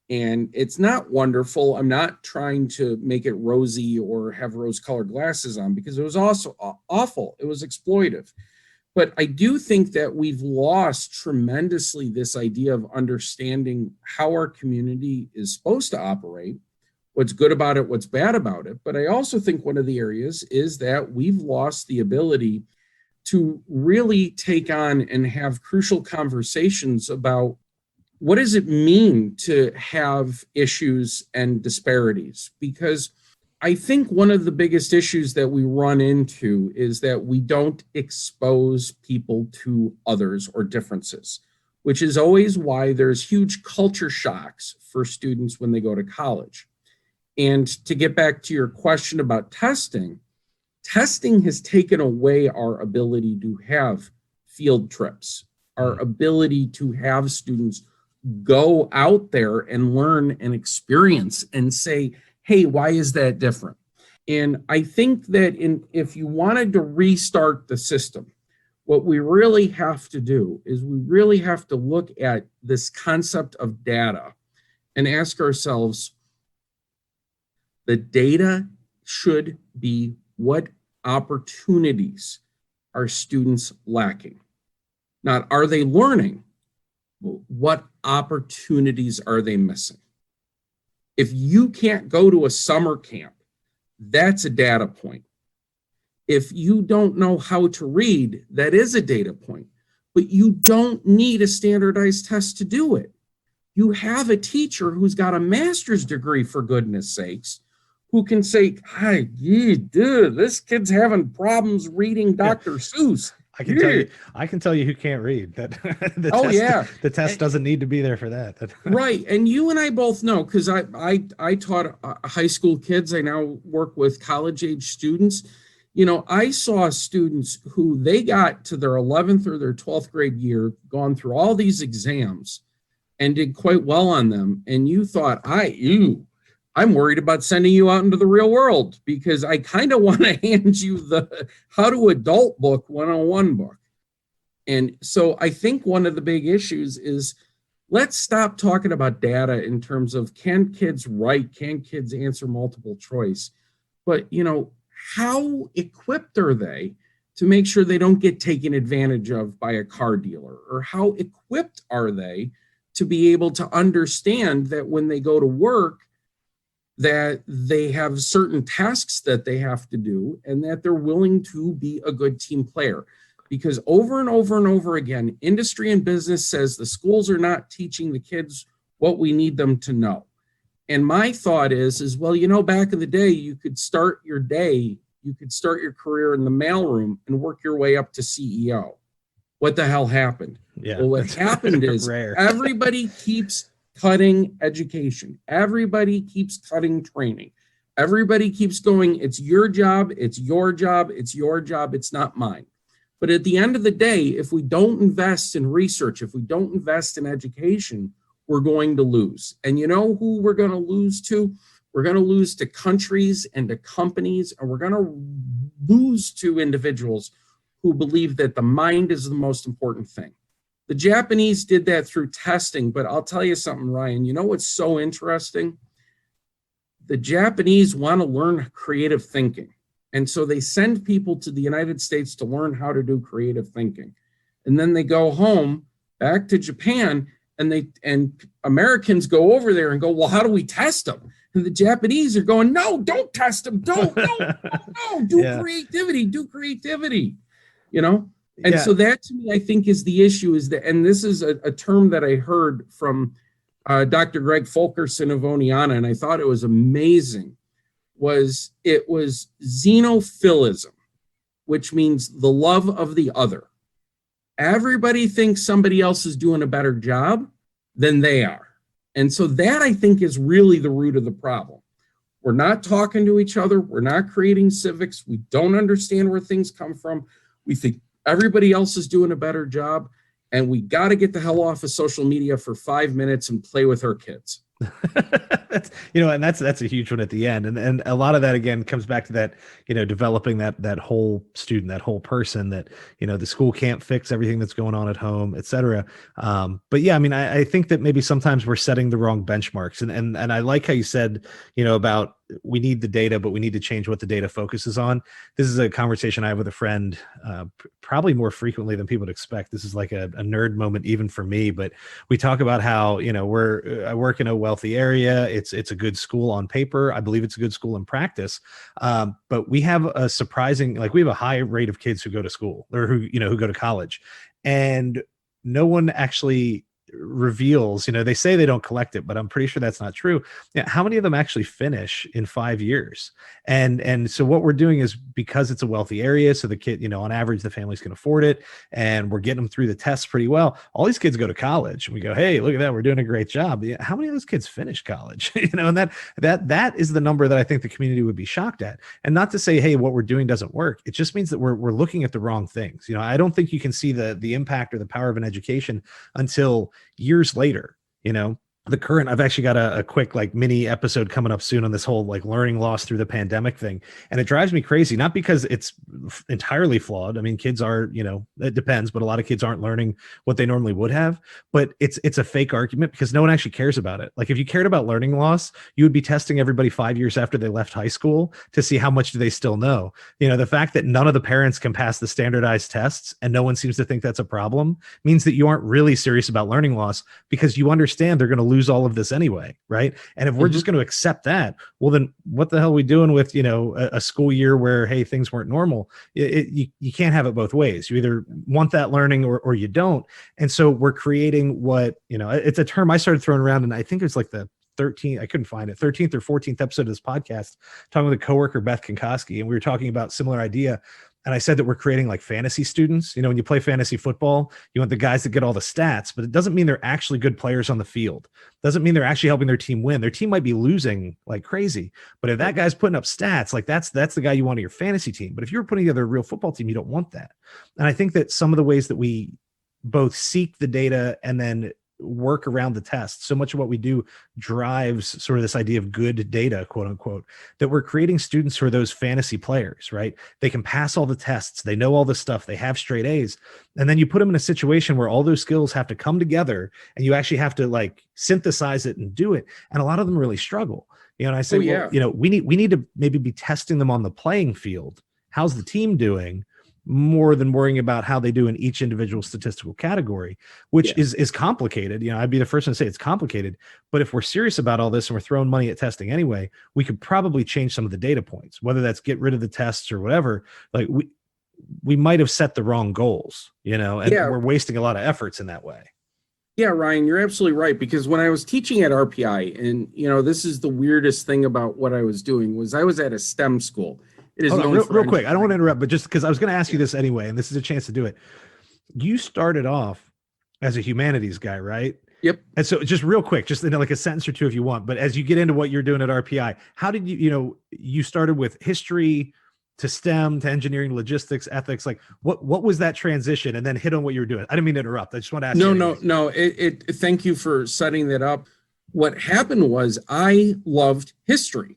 And it's not wonderful. I'm not trying to make it rosy or have rose-colored glasses on, because it was also awful. It was exploitive. But I do think that we've lost tremendously this idea of understanding how our community is supposed to operate, what's good about it, what's bad about it. But I also think one of the areas is that we've lost the ability to really take on and have crucial conversations about what does it mean to have issues and disparities? Because I think one of the biggest issues that we run into is that we don't expose people to others or differences, which is always why there's huge culture shocks for students when they go to college. And to get back to your question about testing has taken away our ability to have field trips, our ability to have students go out there and learn and experience and say, hey, why is that different? And I think that if you wanted to restart the system, what we really have to do is we really have to look at this concept of data and ask ourselves, the data should be what opportunities are students lacking? Not are they learning? What opportunities are they missing? If you can't go to a summer camp, that's a data point. If you don't know how to read, that is a data point. But you don't need a standardized test to do it. You have a teacher who's got a master's degree, for goodness sakes, who can say, hi, dude, this kid's having problems reading Dr. Seuss. I can tell you who can't read. That the test doesn't need to be there for that. Right. And you and I both know, because I taught high school kids. I now work with college age students. I saw students who they got to their 11th or their 12th grade year, gone through all these exams and did quite well on them. And you thought, I'm worried about sending you out into the real world, because I kind of want to hand you the How to Adult Book 101 book. And so I think one of the big issues is, let's stop talking about data in terms of can kids write, can kids answer multiple choice, but how equipped are they to make sure they don't get taken advantage of by a car dealer? Or how equipped are they to be able to understand that when they go to work, that they have certain tasks that they have to do, and that they're willing to be a good team player. Because over and over and over again, industry and business says the schools are not teaching the kids what we need them to know. And my thought is, well, back in the day, you could start your career in the mailroom and work your way up to CEO. What the hell happened? Yeah. Well, what happened is everybody keeps cutting education. Everybody keeps cutting training. Everybody keeps going, it's your job, it's your job, it's your job, it's not mine. But at the end of the day, if we don't invest in research, if we don't invest in education, we're going to lose. And you know who we're going to lose to? We're going to lose to countries and to companies, and we're going to lose to individuals who believe that the mind is the most important thing. The Japanese did that through testing, but I'll tell you something, Ryan. You know what's so interesting? The Japanese want to learn creative thinking. And so they send people to the United States to learn how to do creative thinking. And then they go home back to Japan, and Americans go over there and go, well, how do we test them? And the Japanese are going, no, don't test them. No, do creativity, And so that to me, I think is the issue and this is a term that I heard from Dr. Greg Fulkerson of Oneana, and I thought it was amazing, was xenophilism, which means the love of the other. Everybody thinks somebody else is doing a better job than they are. And so that, I think, is really the root of the problem. We're not talking to each other. We're not creating civics. We don't understand where things come from. We think everybody else is doing a better job. And we got to get the hell off of social media for 5 minutes and play with our kids. That's a huge one at the end. And a lot of that, again, comes back to that, developing that whole student, that whole person that, the school can't fix everything that's going on at home, et cetera. But yeah, I think that maybe sometimes we're setting the wrong benchmarks. And I like how you said, about we need the data, but we need to change what the data focuses on. This is a conversation I have with a friend, probably more frequently than people would expect. This is like a nerd moment, even for me, but we talk about how, I work in a wealthy area. It's a good school on paper. I believe it's a good school in practice. But we have a surprising, we have a high rate of kids who go to school or who go to college, and no one actually reveals, they say they don't collect it, but I'm pretty sure that's not true. Yeah, how many of them actually finish in 5 years? And so what we're doing is, because it's a wealthy area, so the kid, on average, the families can afford it, and we're getting them through the tests pretty well. All these kids go to college, and we go, hey, look at that, we're doing a great job. Yeah, how many of those kids finish college? And that is the number that I think the community would be shocked at. And not to say, hey, what we're doing doesn't work. It just means that we're looking at the wrong things. I don't think you can see the impact or the power of an education until years later. I've actually got a quick mini episode coming up soon on this whole learning loss through the pandemic thing. And it drives me crazy, not because it's entirely flawed. Kids are, it depends, but a lot of kids aren't learning what they normally would have, but it's a fake argument because no one actually cares about it. If you cared about learning loss, you would be testing everybody 5 years after they left high school to see how much do they still know. The fact that none of the parents can pass the standardized tests and no one seems to think that's a problem means that you aren't really serious about learning loss, because you understand they're going to lose all of this anyway, right? And if we're just going to accept that, well, then what the hell are we doing with a school year where, hey, things weren't normal? You can't have it both ways. You either want that learning or you don't. And so we're creating what, it's a term I started throwing around, and I think it's the 13th, I couldn't find it, 13th or 14th episode of this podcast, talking with a coworker, Beth Konkowski, and we were talking about similar idea. And I said that we're creating fantasy students. When you play fantasy football, you want the guys that get all the stats, but it doesn't mean they're actually good players on the field. Doesn't mean they're actually helping their team win. Their team might be losing like crazy, but if that guy's putting up stats, that's the guy you want on your fantasy team. But if you're putting together a real football team, you don't want that. And I think that some of the ways that we both seek the data and then work around the test, so much of what we do drives sort of this idea of good data, quote unquote, that we're creating students who are those fantasy players, right? They can pass all the tests, they know all the stuff, they have straight A's, and then you put them in a situation where all those skills have to come together and you actually have to synthesize it and do it, and a lot of them really struggle. And I say, we need to maybe be testing them on the playing field. How's the team doing? more than worrying about how they do in each individual statistical category, which is complicated. I'd be the first one to say it's complicated, but if we're serious about all this and we're throwing money at testing anyway, we could probably change some of the data points, whether that's get rid of the tests or whatever. Like we might have set the wrong goals, and we're wasting a lot of efforts in that way. Yeah, Ryan, you're absolutely right. Because when I was teaching at RPI, and this is the weirdest thing about what I was doing, was I was at a STEM school. It is real quick. I don't want to interrupt, but just because I was going to ask you this anyway, and this is a chance to do it. You started off as a humanities guy, right? Yep. And so just real quick, just in like a sentence or two if you want, but as you get into what you're doing at RPI, how did you started with history to STEM to engineering, logistics, ethics, like what was that transition, and then hit on what you were doing? I didn't mean to interrupt. I just want to ask you. No. Thank you for setting that up. What happened was I loved history.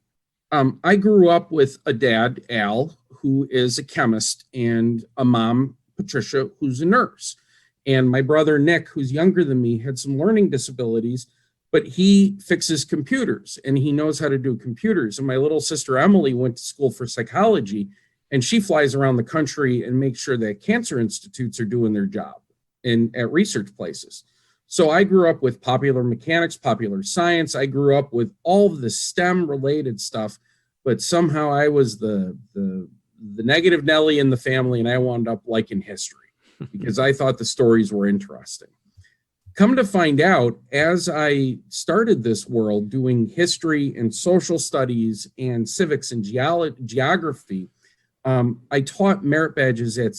I grew up with a dad, Al, who is a chemist, and a mom, Patricia, who's a nurse. And my brother, Nick, who's younger than me, had some learning disabilities, but he fixes computers and he knows how to do computers. And my little sister, Emily, went to school for psychology, and she flies around the country and makes sure that cancer institutes are doing their job at research places. So I grew up with popular mechanics, popular science. I grew up with all of the STEM related stuff, but somehow I was the negative Nelly in the family, and I wound up liking history because I thought the stories were interesting. Come to find out, as I started this world doing history and social studies and civics and geography, I taught merit badges at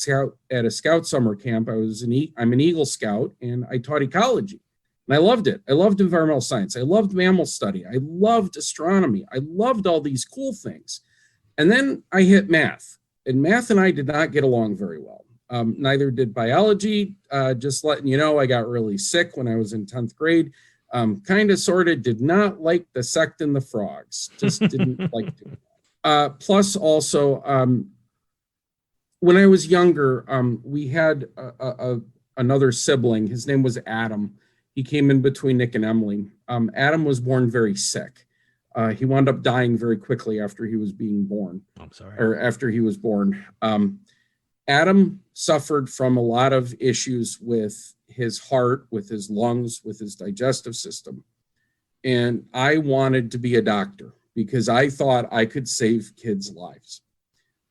a Scout summer camp. I'm an Eagle Scout, and I taught ecology, and I loved it. I loved environmental science. I loved mammal study. I loved astronomy. I loved all these cool things. And then I hit math, and math and I did not get along very well. Neither did biology. Just letting you know, I got really sick when I was in 10th grade. Kind of, sort of did not like the sect and the frogs. Just didn't like it. Plus also, when I was younger, we had another sibling. His name was Adam. He came in between Nick and Emily. Adam was born very sick. He wound up dying very quickly after he was being born. I'm sorry. Or after he was born. Adam suffered from a lot of issues with his heart, with his lungs, with his digestive system. And I wanted to be a doctor because I thought I could save kids' lives.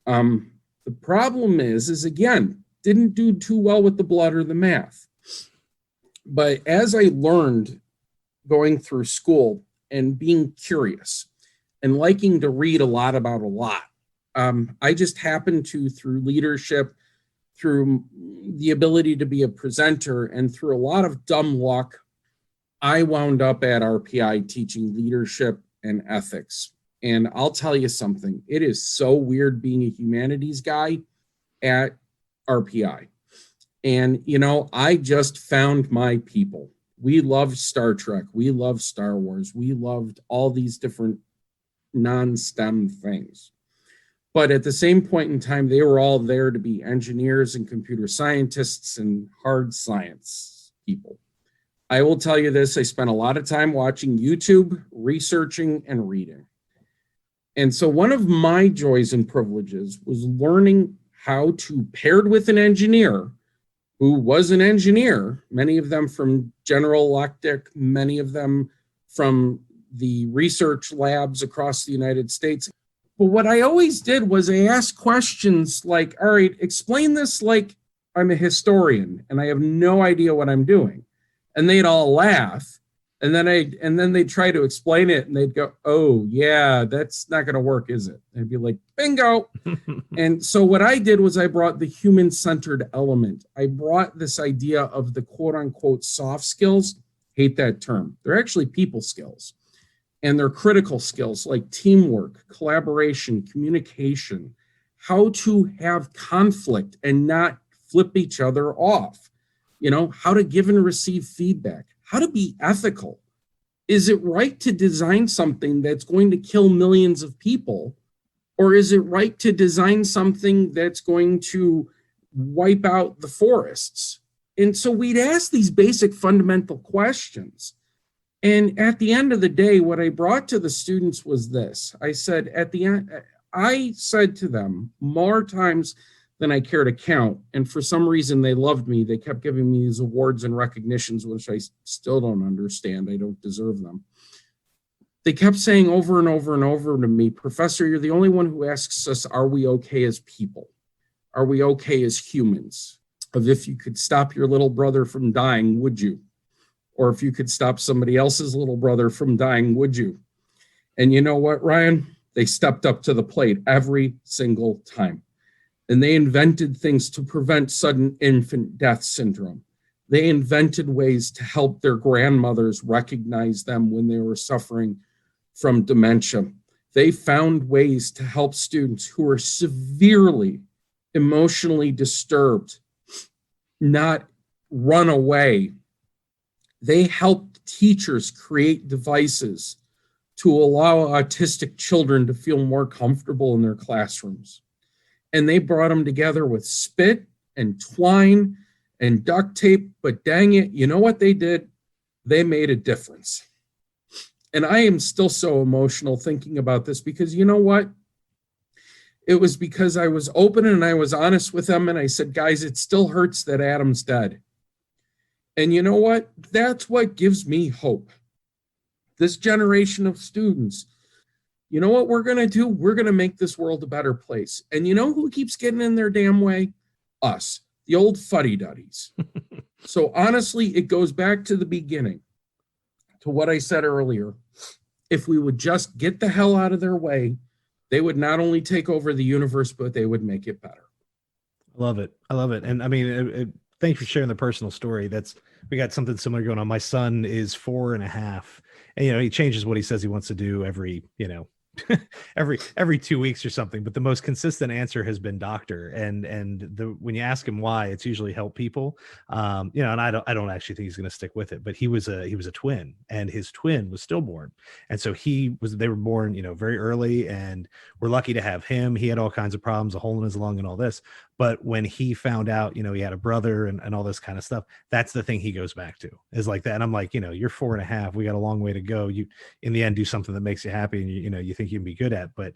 The problem is again, didn't do too well with the blood or the math. But as I learned going through school and being curious and liking to read a lot about a lot, I just happened to, through leadership, through the ability to be a presenter, and through a lot of dumb luck, I wound up at RPI teaching leadership and ethics. And I'll tell you something, it is so weird being a humanities guy at RPI. And, I just found my people. We loved Star Trek. We loved Star Wars. We loved all these different non-STEM things. But at the same point in time, they were all there to be engineers and computer scientists and hard science people. I will tell you this, I spent a lot of time watching YouTube, researching, and reading. And so one of my joys and privileges was learning how to, paired with an engineer who was an engineer, many of them from General Electric, many of them from the research labs across the United States. But what I always did was I asked questions like, all right, explain this like I'm a historian and I have no idea what I'm doing. And they'd all laugh. And then they'd try to explain it and they'd go, oh yeah, that's not going to work, is it? And I'd be like, bingo. And so what I did was I brought the human-centered element. I brought this idea of the quote unquote soft skills. Hate that term. They're actually people skills. And they're critical skills like teamwork, collaboration, communication, how to have conflict and not flip each other off, how to give and receive feedback, how to be ethical. Is it right to design something that's going to kill millions of people? Or is it right to design something that's going to wipe out the forests? And so we'd ask these basic fundamental questions. And at the end of the day, what I brought to the students was this. I said to them more times than I care to count. And for some reason, they loved me. They kept giving me these awards and recognitions, which I still don't understand. I don't deserve them. They kept saying over and over and over to me, Professor, you're the only one who asks us, are we okay as people? Are we okay as humans? Of if you could stop your little brother from dying, would you? Or if you could stop somebody else's little brother from dying, would you? And you know what, Ryan? They stepped up to the plate every single time. And they invented things to prevent sudden infant death syndrome. They invented ways to help their grandmothers recognize them when they were suffering from dementia. They found ways to help students who are severely emotionally disturbed not run away. They helped teachers create devices to allow autistic children to feel more comfortable in their classrooms. And they brought them together with spit and twine and duct tape, but dang it, you know what they did? They made a difference. And I am still so emotional thinking about this because you know what? It was because I was open and I was honest with them and I said, guys, it still hurts that Adam's dead. And you know what? That's what gives me hope. This generation of students, you know what we're going to do? We're going to make this world a better place. And you know who keeps getting in their damn way? Us, the old fuddy-duddies. So honestly, it goes back to the beginning, to what I said earlier. If we would just get the hell out of their way, they would not only take over the universe, but they would make it better. I love it. I love it. And I mean, thanks for sharing the personal story. We got something similar going on. My son is 4.5, and he changes what he says he wants to do every every 2 weeks or something, but the most consistent answer has been doctor. And when you ask him why, it's usually help people. And I don't actually think he's going to stick with it, but he was a twin, and his twin was stillborn. And so they were born, very early, and we're lucky to have him. He had all kinds of problems, a hole in his lung and all this. But when he found out, he had a brother and all this kind of stuff, that's the thing he goes back to, is like that. And I'm like, you're 4.5. We got a long way to go. You, in the end, do something that makes you happy and you think you can be good at. But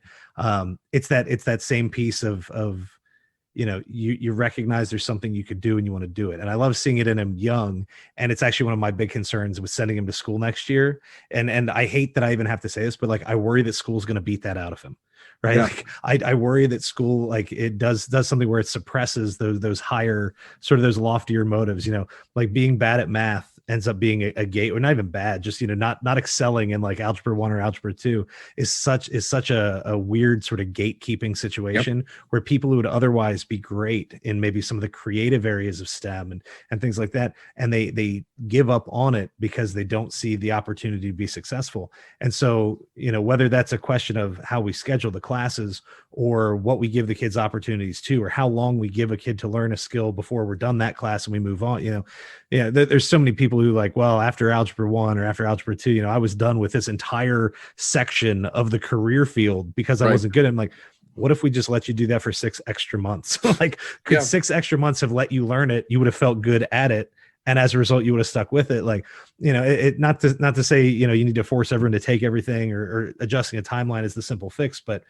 it's that same piece of you recognize there's something you could do and you want to do it. And I love seeing it in him young. And it's actually one of my big concerns with sending him to school next year. And I hate that I even have to say this, but like, I worry that school's going to beat that out of him. Right. Yeah. Like I worry that school, like it does something where it suppresses those higher, sort of those loftier motives, like being bad at math ends up being a gate, or not even bad, just, not excelling in like algebra 1 or algebra 2 is such a weird sort of gatekeeping situation. Yep. Where people who would otherwise be great in maybe some of the creative areas of STEM and things like that, and they give up on it because they don't see the opportunity to be successful. And so, whether that's a question of how we schedule the classes or what we give the kids opportunities to, or how long we give a kid to learn a skill before we're done that class and we move on, there's so many people who like, well, after algebra 1 or after algebra 2, I was done with this entire section of the career field because I wasn't good. I'm like, what if we just let you do that for 6 extra months? Like, could 6 extra months have let you learn it? You would have felt good at it. And as a result, you would have stuck with it. Like, not to say, you need to force everyone to take everything or adjusting a timeline is the simple fix, but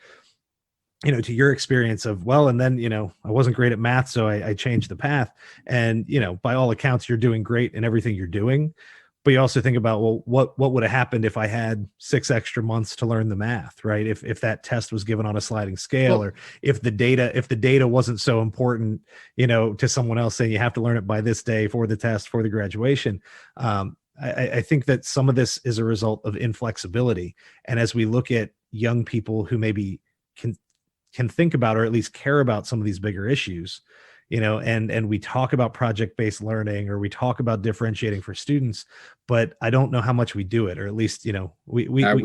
to your experience of, well, and then, I wasn't great at math, so I changed the path. And, by all accounts, you're doing great in everything you're doing. But you also think about, well, what would have happened if I had 6 extra months to learn the math, right? If that test was given on a sliding scale, or if the data wasn't so important, to someone else saying you have to learn it by this day for the test, for the graduation. I think that some of this is a result of inflexibility. And as we look at young people who maybe can think about, or at least care about, some of these bigger issues, and we talk about project-based learning, or we talk about differentiating for students, but I don't know how much we do it, or at least, we don't,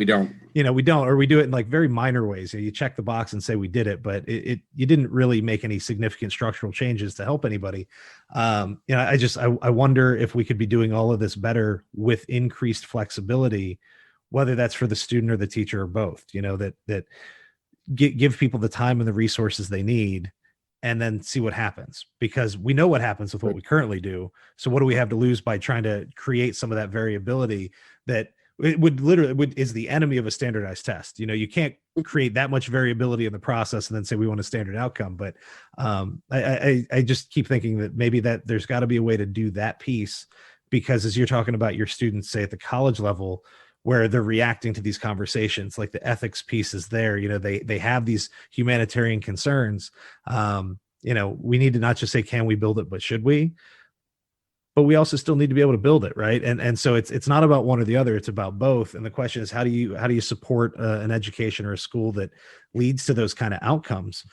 we don't, or we do it in like very minor ways. You check the box and say we did it, but you didn't really make any significant structural changes to help anybody. I wonder if we could be doing all of this better with increased flexibility, whether that's for the student or the teacher or both, that give people the time and the resources they need, and then see what happens, because we know what happens with what we currently do. So what do we have to lose by trying to create some of that variability that it would literally is the enemy of a standardized test? You can't create that much variability in the process and then say we want a standard outcome. But I just keep thinking that maybe that there's got to be a way to do that piece, because as you're talking about your students, say at the college level, where they're reacting to these conversations, like the ethics piece is there, they have these humanitarian concerns. We need to not just say, can we build it, but should we? But we also still need to be able to build it, right? And so it's not about one or the other, it's about both. And the question is, how do you support an education or a school that leads to those kind of outcomes?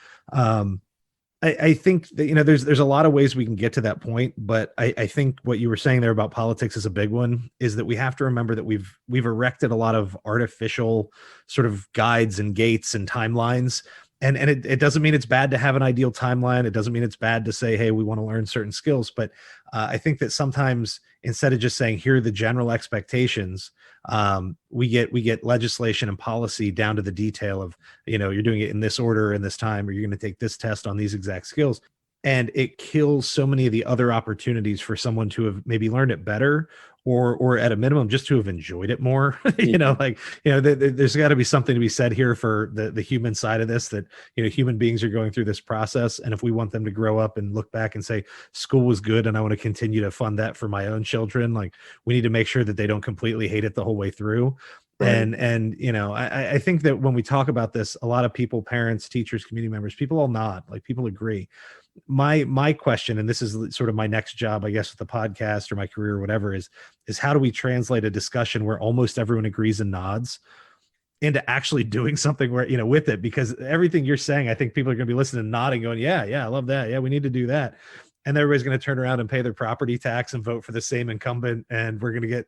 I think that, there's a lot of ways we can get to that point, but I think what you were saying there about politics is a big one, is that we have to remember that we've erected a lot of artificial sort of guides and gates and timelines. And it doesn't mean it's bad to have an ideal timeline. It doesn't mean it's bad to say, hey, we want to learn certain skills. But I think that sometimes, instead of just saying, here are the general expectations, we get legislation and policy down to the detail of, you're doing it in this order in this time, or you're going to take this test on these exact skills. And it kills so many of the other opportunities for someone to have maybe learned it better, or at a minimum just to have enjoyed it more. There's got to be something to be said here for the human side of this, that human beings are going through this process, and if we want them to grow up and look back and say school was good and I want to continue to fund that for my own children, like, we need to make sure that they don't completely hate it the whole way through. Right. And I think that when we talk about this, a lot of people, parents, teachers, community members, people all nod, like people agree. My question, and this is sort of my next job, I guess, with the podcast or my career or whatever, is how do we translate a discussion where almost everyone agrees and nods into actually doing something where, with it? Because everything you're saying, I think people are going to be listening and nodding, going, yeah, I love that. Yeah, we need to do that. And everybody's going to turn around and pay their property tax and vote for the same incumbent. And we're going to get,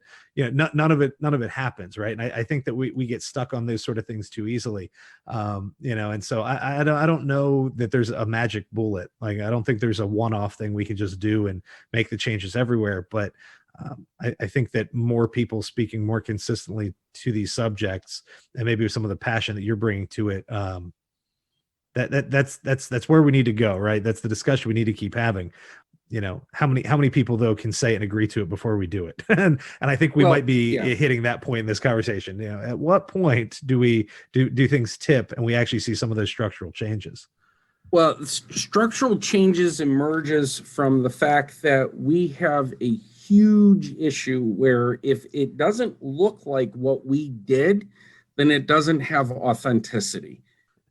none of it happens. Right. And I think that we get stuck on those sort of things too easily. And so I don't know that there's a magic bullet. Like, I don't think there's a one-off thing we can just do and make the changes everywhere. But I think that more people speaking more consistently to these subjects, and maybe with some of the passion that you're bringing to it, that's where we need to go, right? That's the discussion we need to keep having. How many people though can say and agree to it before we do it? and I think we might be hitting that point in this conversation. At what point do we do things tip and we actually see some of those structural changes? Well, structural changes emerges from the fact that we have a huge issue where if it doesn't look like what we did, then it doesn't have authenticity.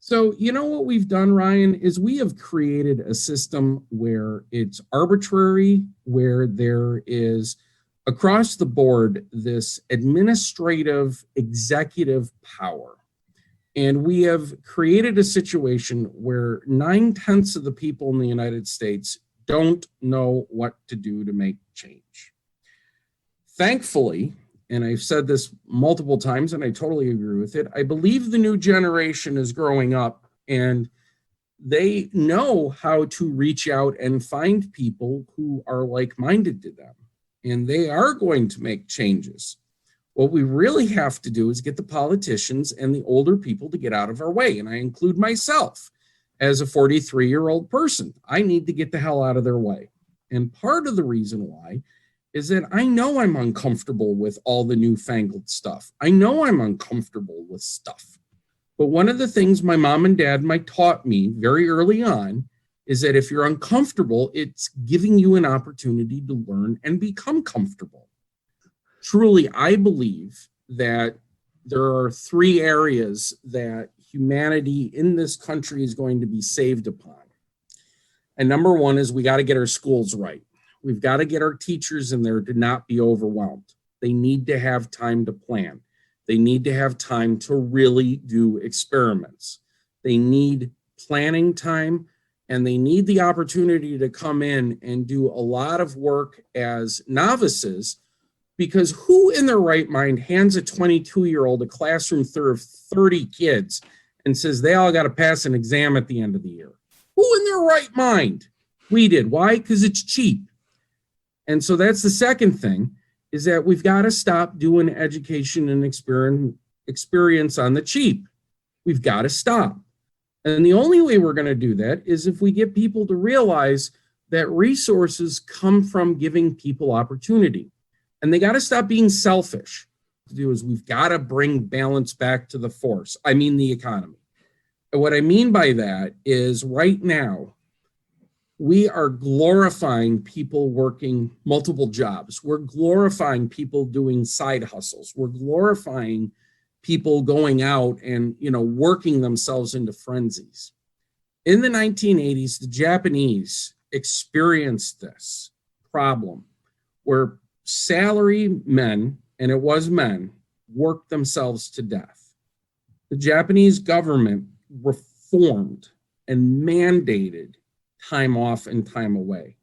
So, what we've done, Ryan, is we have created a system where it's arbitrary, where there is across the board this administrative executive power. And we have created a situation where 9/10 of the people in the United States don't know what to do to make change. Thankfully, and I've said this multiple times, and I totally agree with it, I believe the new generation is growing up and they know how to reach out and find people who are like-minded to them, and they are going to make changes. What we really have to do is get the politicians and the older people to get out of our way, and I include myself as a 43-year-old person. I need to get the hell out of their way. And part of the reason why is that I know I'm uncomfortable with all the newfangled stuff. I know I'm uncomfortable with stuff. But one of the things my mom and dad taught me very early on is that if you're uncomfortable, it's giving you an opportunity to learn and become comfortable. Truly, I believe that there are 3 areas that humanity in this country is going to be saved upon. And number 1 is we got to get our schools right. We've got to get our teachers in there to not be overwhelmed. They need to have time to plan. They need to have time to really do experiments. They need planning time, and they need the opportunity to come in and do a lot of work as novices, because who in their right mind hands a 22-year-old a classroom of 30 kids and says they all got to pass an exam at the end of the year? Who in their right mind? We did. Why? Because it's cheap. And so that's the second thing, is that we've got to stop doing education and experience on the cheap. We've got to stop. And the only way we're going to do that is if we get people to realize that resources come from giving people opportunity. And they got to stop being selfish. to do is we've got to bring balance back to the force. I mean, the economy. And what I mean by that is right now, we are glorifying people working multiple jobs. We're glorifying people doing side hustles. We're glorifying people going out and, working themselves into frenzies. In the 1980s, the Japanese experienced this problem where salary men, and it was men, worked themselves to death. The Japanese government reformed and mandated time off and time away.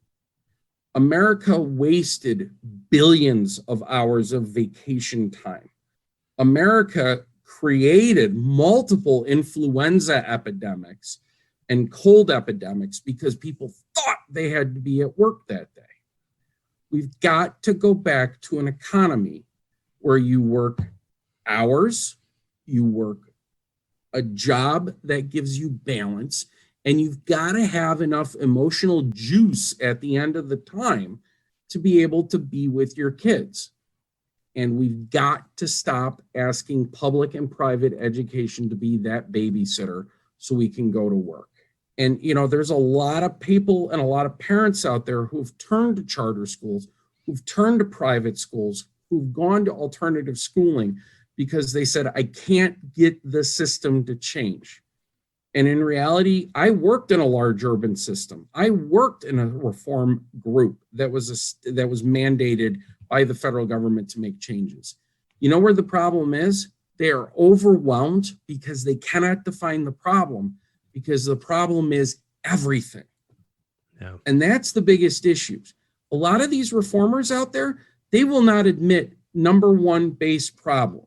America wasted billions of hours of vacation time. America created multiple influenza epidemics and cold epidemics because people thought they had to be at work that day. We've got to go back to an economy where you work hours, you work a job that gives you balance, and you've got to have enough emotional juice at the end of the time to be able to be with your kids. And we've got to stop asking public and private education to be that babysitter so we can go to work. And, there's a lot of people and a lot of parents out there who've turned to charter schools, who've turned to private schools, who've gone to alternative schooling because they said, I can't get the system to change. And in reality, I worked in a large urban system. I worked in a reform group that was mandated by the federal government to make changes. You know where the problem is? They are overwhelmed because they cannot define the problem, because the problem is everything. Yeah. And that's the biggest issue. A lot of these reformers out there, they will not admit number one base problem.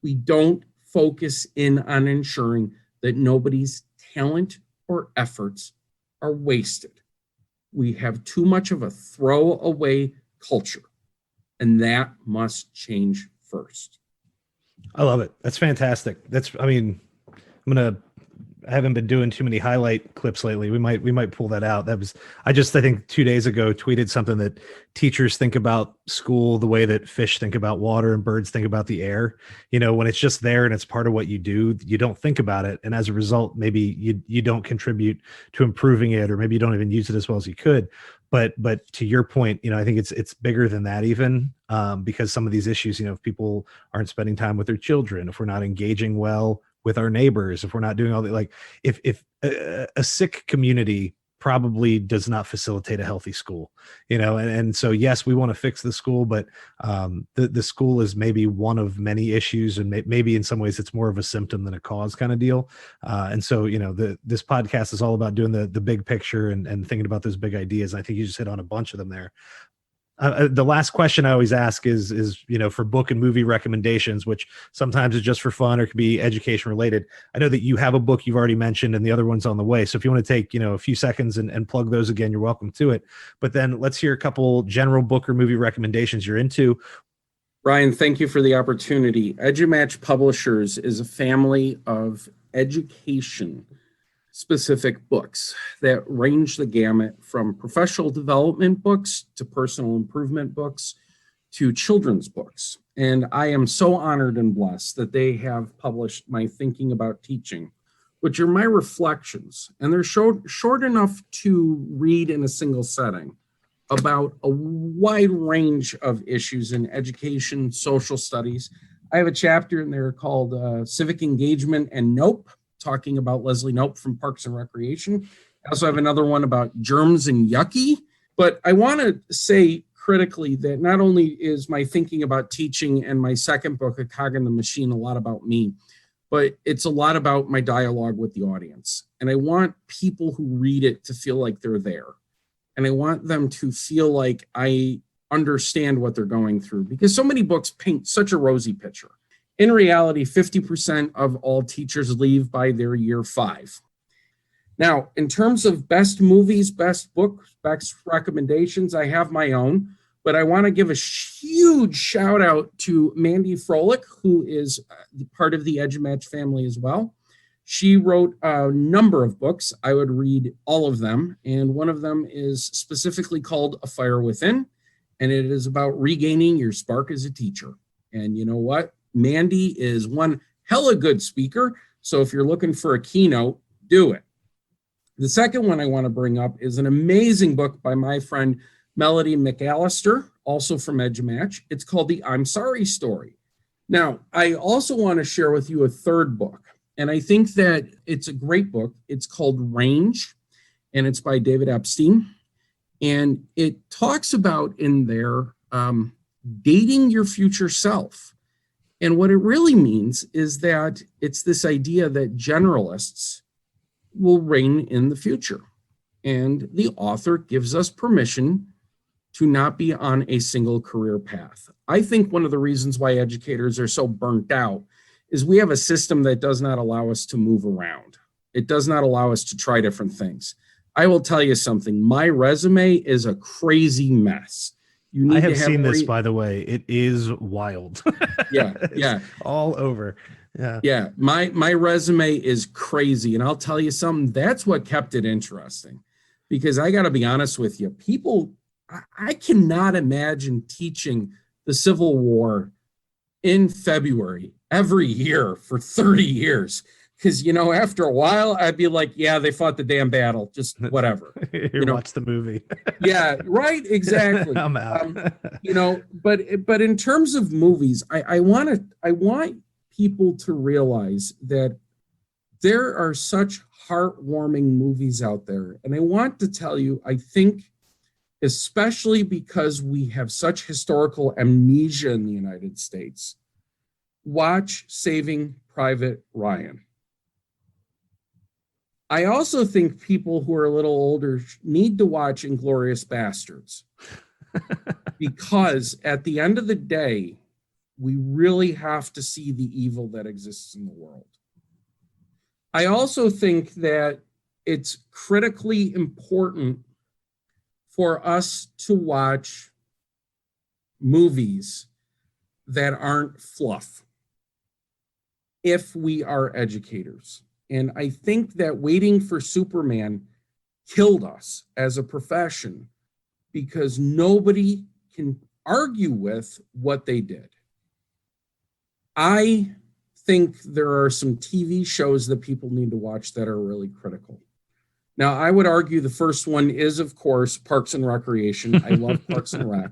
We don't focus in on ensuring that nobody's talent or efforts are wasted. We have too much of a throwaway culture, and that must change first. I love it. That's fantastic. I haven't been doing too many highlight clips lately. We might pull that out. I think 2 days ago tweeted something that teachers think about school the way that fish think about water and birds think about the air. When it's just there and it's part of what you do, you don't think about it. And as a result, maybe you don't contribute to improving it, or maybe you don't even use it as well as you could. But to your point, I think it's bigger than that even, because some of these issues, if people aren't spending time with their children, if we're not engaging well with our neighbors, if we're not doing all that, like if a sick community probably does not facilitate a healthy school, and so, yes, we want to fix the school, but the school is maybe one of many issues, and maybe in some ways it's more of a symptom than a cause kind of deal. And so, this podcast is all about doing the big picture and thinking about those big ideas. I think you just hit on a bunch of them there. The last question I always ask is for book and movie recommendations, which sometimes is just for fun or could be education related. I know that you have a book you've already mentioned and the other one's on the way. So if you want to take, a few seconds and plug those again, you're welcome to it. But then let's hear a couple general book or movie recommendations you're into. Ryan, thank you for the opportunity. EduMatch Publishers is a family of education specific books that range the gamut from professional development books to personal improvement books to children's books. And I am so honored and blessed that they have published my Thinking About Teaching, which are my reflections. And they're short enough to read in a single setting about a wide range of issues in education, social studies. I have a chapter in there called Civic Engagement and Nope, talking about Leslie Knope from Parks and Recreation. I also have another one about germs and yucky. But I want to say critically that not only is my Thinking About Teaching and my second book, A Cog in the Machine, a lot about me, but it's a lot about my dialogue with the audience. And I want people who read it to feel like they're there. And I want them to feel like I understand what they're going through, because so many books paint such a rosy picture. In reality, 50% of all teachers leave by their year 5. Now, in terms of best movies, best books, best recommendations, I have my own, but I want to give a huge shout out to Mandy Froelich, who is part of the EduMatch family as well. She wrote a number of books. I would read all of them, and one of them is specifically called A Fire Within, and it is about regaining your spark as a teacher. And you know what? Mandy is one hella good speaker. So if you're looking for a keynote, do it. The second one I want to bring up is an amazing book by my friend Melody McAllister, also from Edge Match. It's called The I'm Sorry Story. Now, I also want to share with you a third book, and I think that it's a great book. It's called Range, and it's by David Epstein. And it talks about in there dating your future self. And what it really means is that it's this idea that generalists will reign in the future. And the author gives us permission to not be on a single career path. I think one of the reasons why educators are so burnt out is we have a system that does not allow us to move around. It does not allow us to try different things. I will tell you something. My resume is a crazy mess. You need I have seen this, by the way. It is wild. Yeah, yeah. All over. Yeah. Yeah, my resume is crazy. And I'll tell you something, that's what kept it interesting. Because I got to be honest with you, people, I cannot imagine teaching the Civil War in February every year for 30 years. Because, you know, after a while, I'd be like, yeah, they fought the damn battle, just whatever. You know, watch the movie. Yeah, right, exactly. I'm out. You know, but in terms of movies, I want people to realize that there are such heartwarming movies out there. And I want to tell you, I think, especially because we have such historical amnesia in the United States, watch Saving Private Ryan. I also think people who are a little older need to watch Inglourious Bastards because at the end of the day, we really have to see the evil that exists in the world. I also think that it's critically important for us to watch movies that aren't fluff if we are educators. And I think that Waiting for Superman killed us as a profession because nobody can argue with what they did. I think there are some TV shows that people need to watch that are really critical. Now, I would argue the first one is, of course, Parks and Recreation. I love Parks and Rec.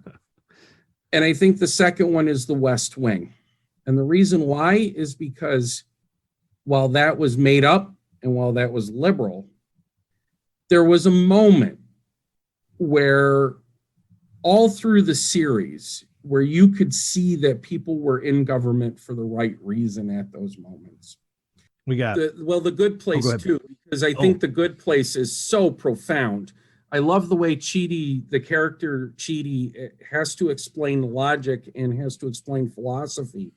And I think the second one is The West Wing. And the reason why is because while that was made up and while that was liberal, there was a moment where all through the series where you could see that people were in government for the right reason at those moments. We got The Good Place too, because I think The Good Place is so profound. I love the way Chidi, the character Chidi, has to explain logic and has to explain philosophy.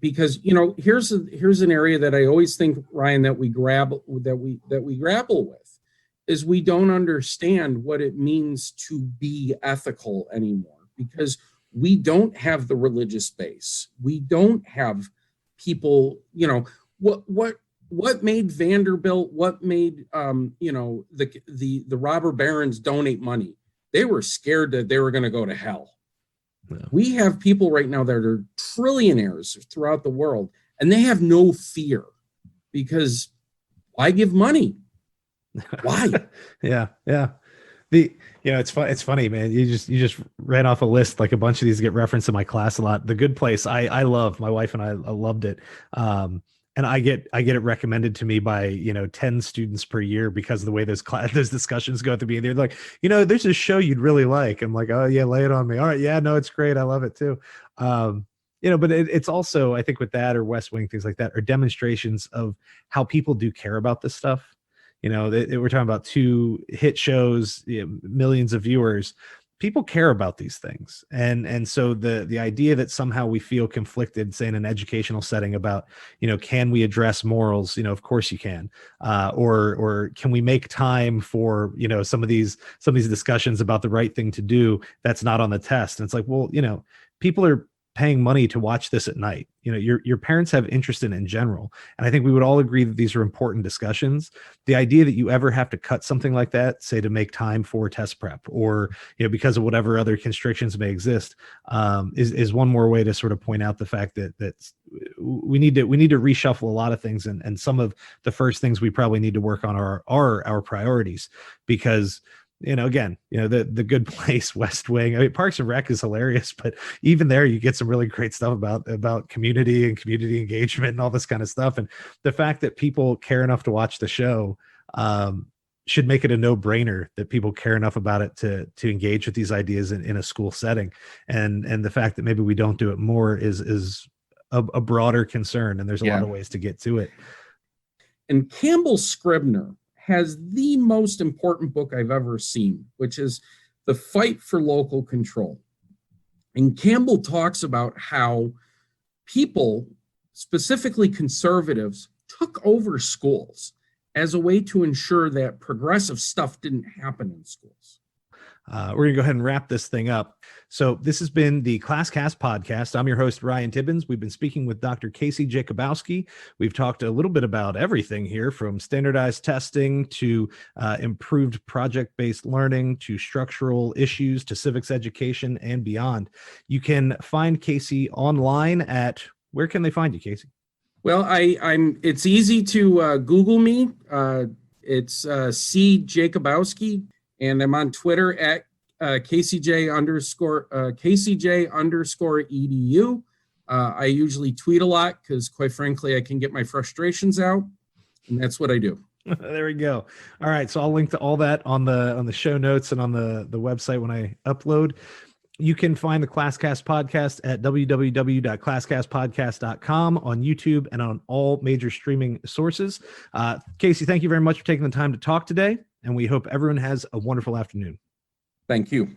Because you know, here's an area that I always think, Ryan, that we grapple with, is we don't understand what it means to be ethical anymore, because we don't have the religious base. We don't have people, you know, what made Vanderbilt, what made the robber barons donate money? They were scared that they were going to go to hell. Yeah. We have people right now that are trillionaires throughout the world, and they have no fear because why give money? Why? Yeah. It's funny, man. You just ran off a list. Like a bunch of these get referenced in my class a lot. The Good Place, I love. My wife and I loved it. And I get it recommended to me by 10 students per year because of the way those discussions go at the beginning. They're like, there's a show you'd really like. I'm like, oh yeah, lay it on me. All right, yeah, no, it's great. I love it too. But it's also, I think with that or West Wing, things like that, are demonstrations of how people do care about this stuff. We're talking about 2 hit shows, millions of viewers. People care about these things. And so the idea that somehow we feel conflicted, say in an educational setting about, can we address morals? Of course you can. Or can we make time for, some of these discussions about the right thing to do that's not on the test? And it's like, well, people are paying money to watch this at night. Your parents have interest in general. And I think we would all agree that these are important discussions. The idea that you ever have to cut something like that, say to make time for test prep, or, because of whatever other constrictions may exist, is one more way to sort of point out the fact that we need to reshuffle a lot of things. And some of the first things we probably need to work on are our priorities, because again, the Good Place, West Wing. I mean, Parks and Rec is hilarious, but even there, you get some really great stuff about community and community engagement and all this kind of stuff. And the fact that people care enough to watch the show should make it a no-brainer that people care enough about it to engage with these ideas in a school setting. And the fact that maybe we don't do it more is a broader concern. And there's a lot of ways to get to it. And Campbell Scribner has the most important book I've ever seen, which is The Fight for Local Control. And Campbell talks about how people, specifically conservatives, took over schools as a way to ensure that progressive stuff didn't happen in schools. We're going to go ahead and wrap this thing up. So this has been the ClassCast podcast. I'm your host, Ryan Tibbens. We've been speaking with Dr. Casey Jakubowski. We've talked a little bit about everything here, from standardized testing to improved project-based learning to structural issues to civics education and beyond. You can find Casey online at, where can they find you, Casey? Well, it's easy to Google me. It's C Jakubowski. And I'm on Twitter at KCJ_edu. I usually tweet a lot because, quite frankly, I can get my frustrations out, and that's what I do. There we go. All right, so I'll link to all that on the show notes and on the website when I upload. You can find the ClassCast podcast at www.classcastpodcast.com, on YouTube, and on all major streaming sources. Casey, thank you very much for taking the time to talk today, and we hope everyone has a wonderful afternoon. Thank you.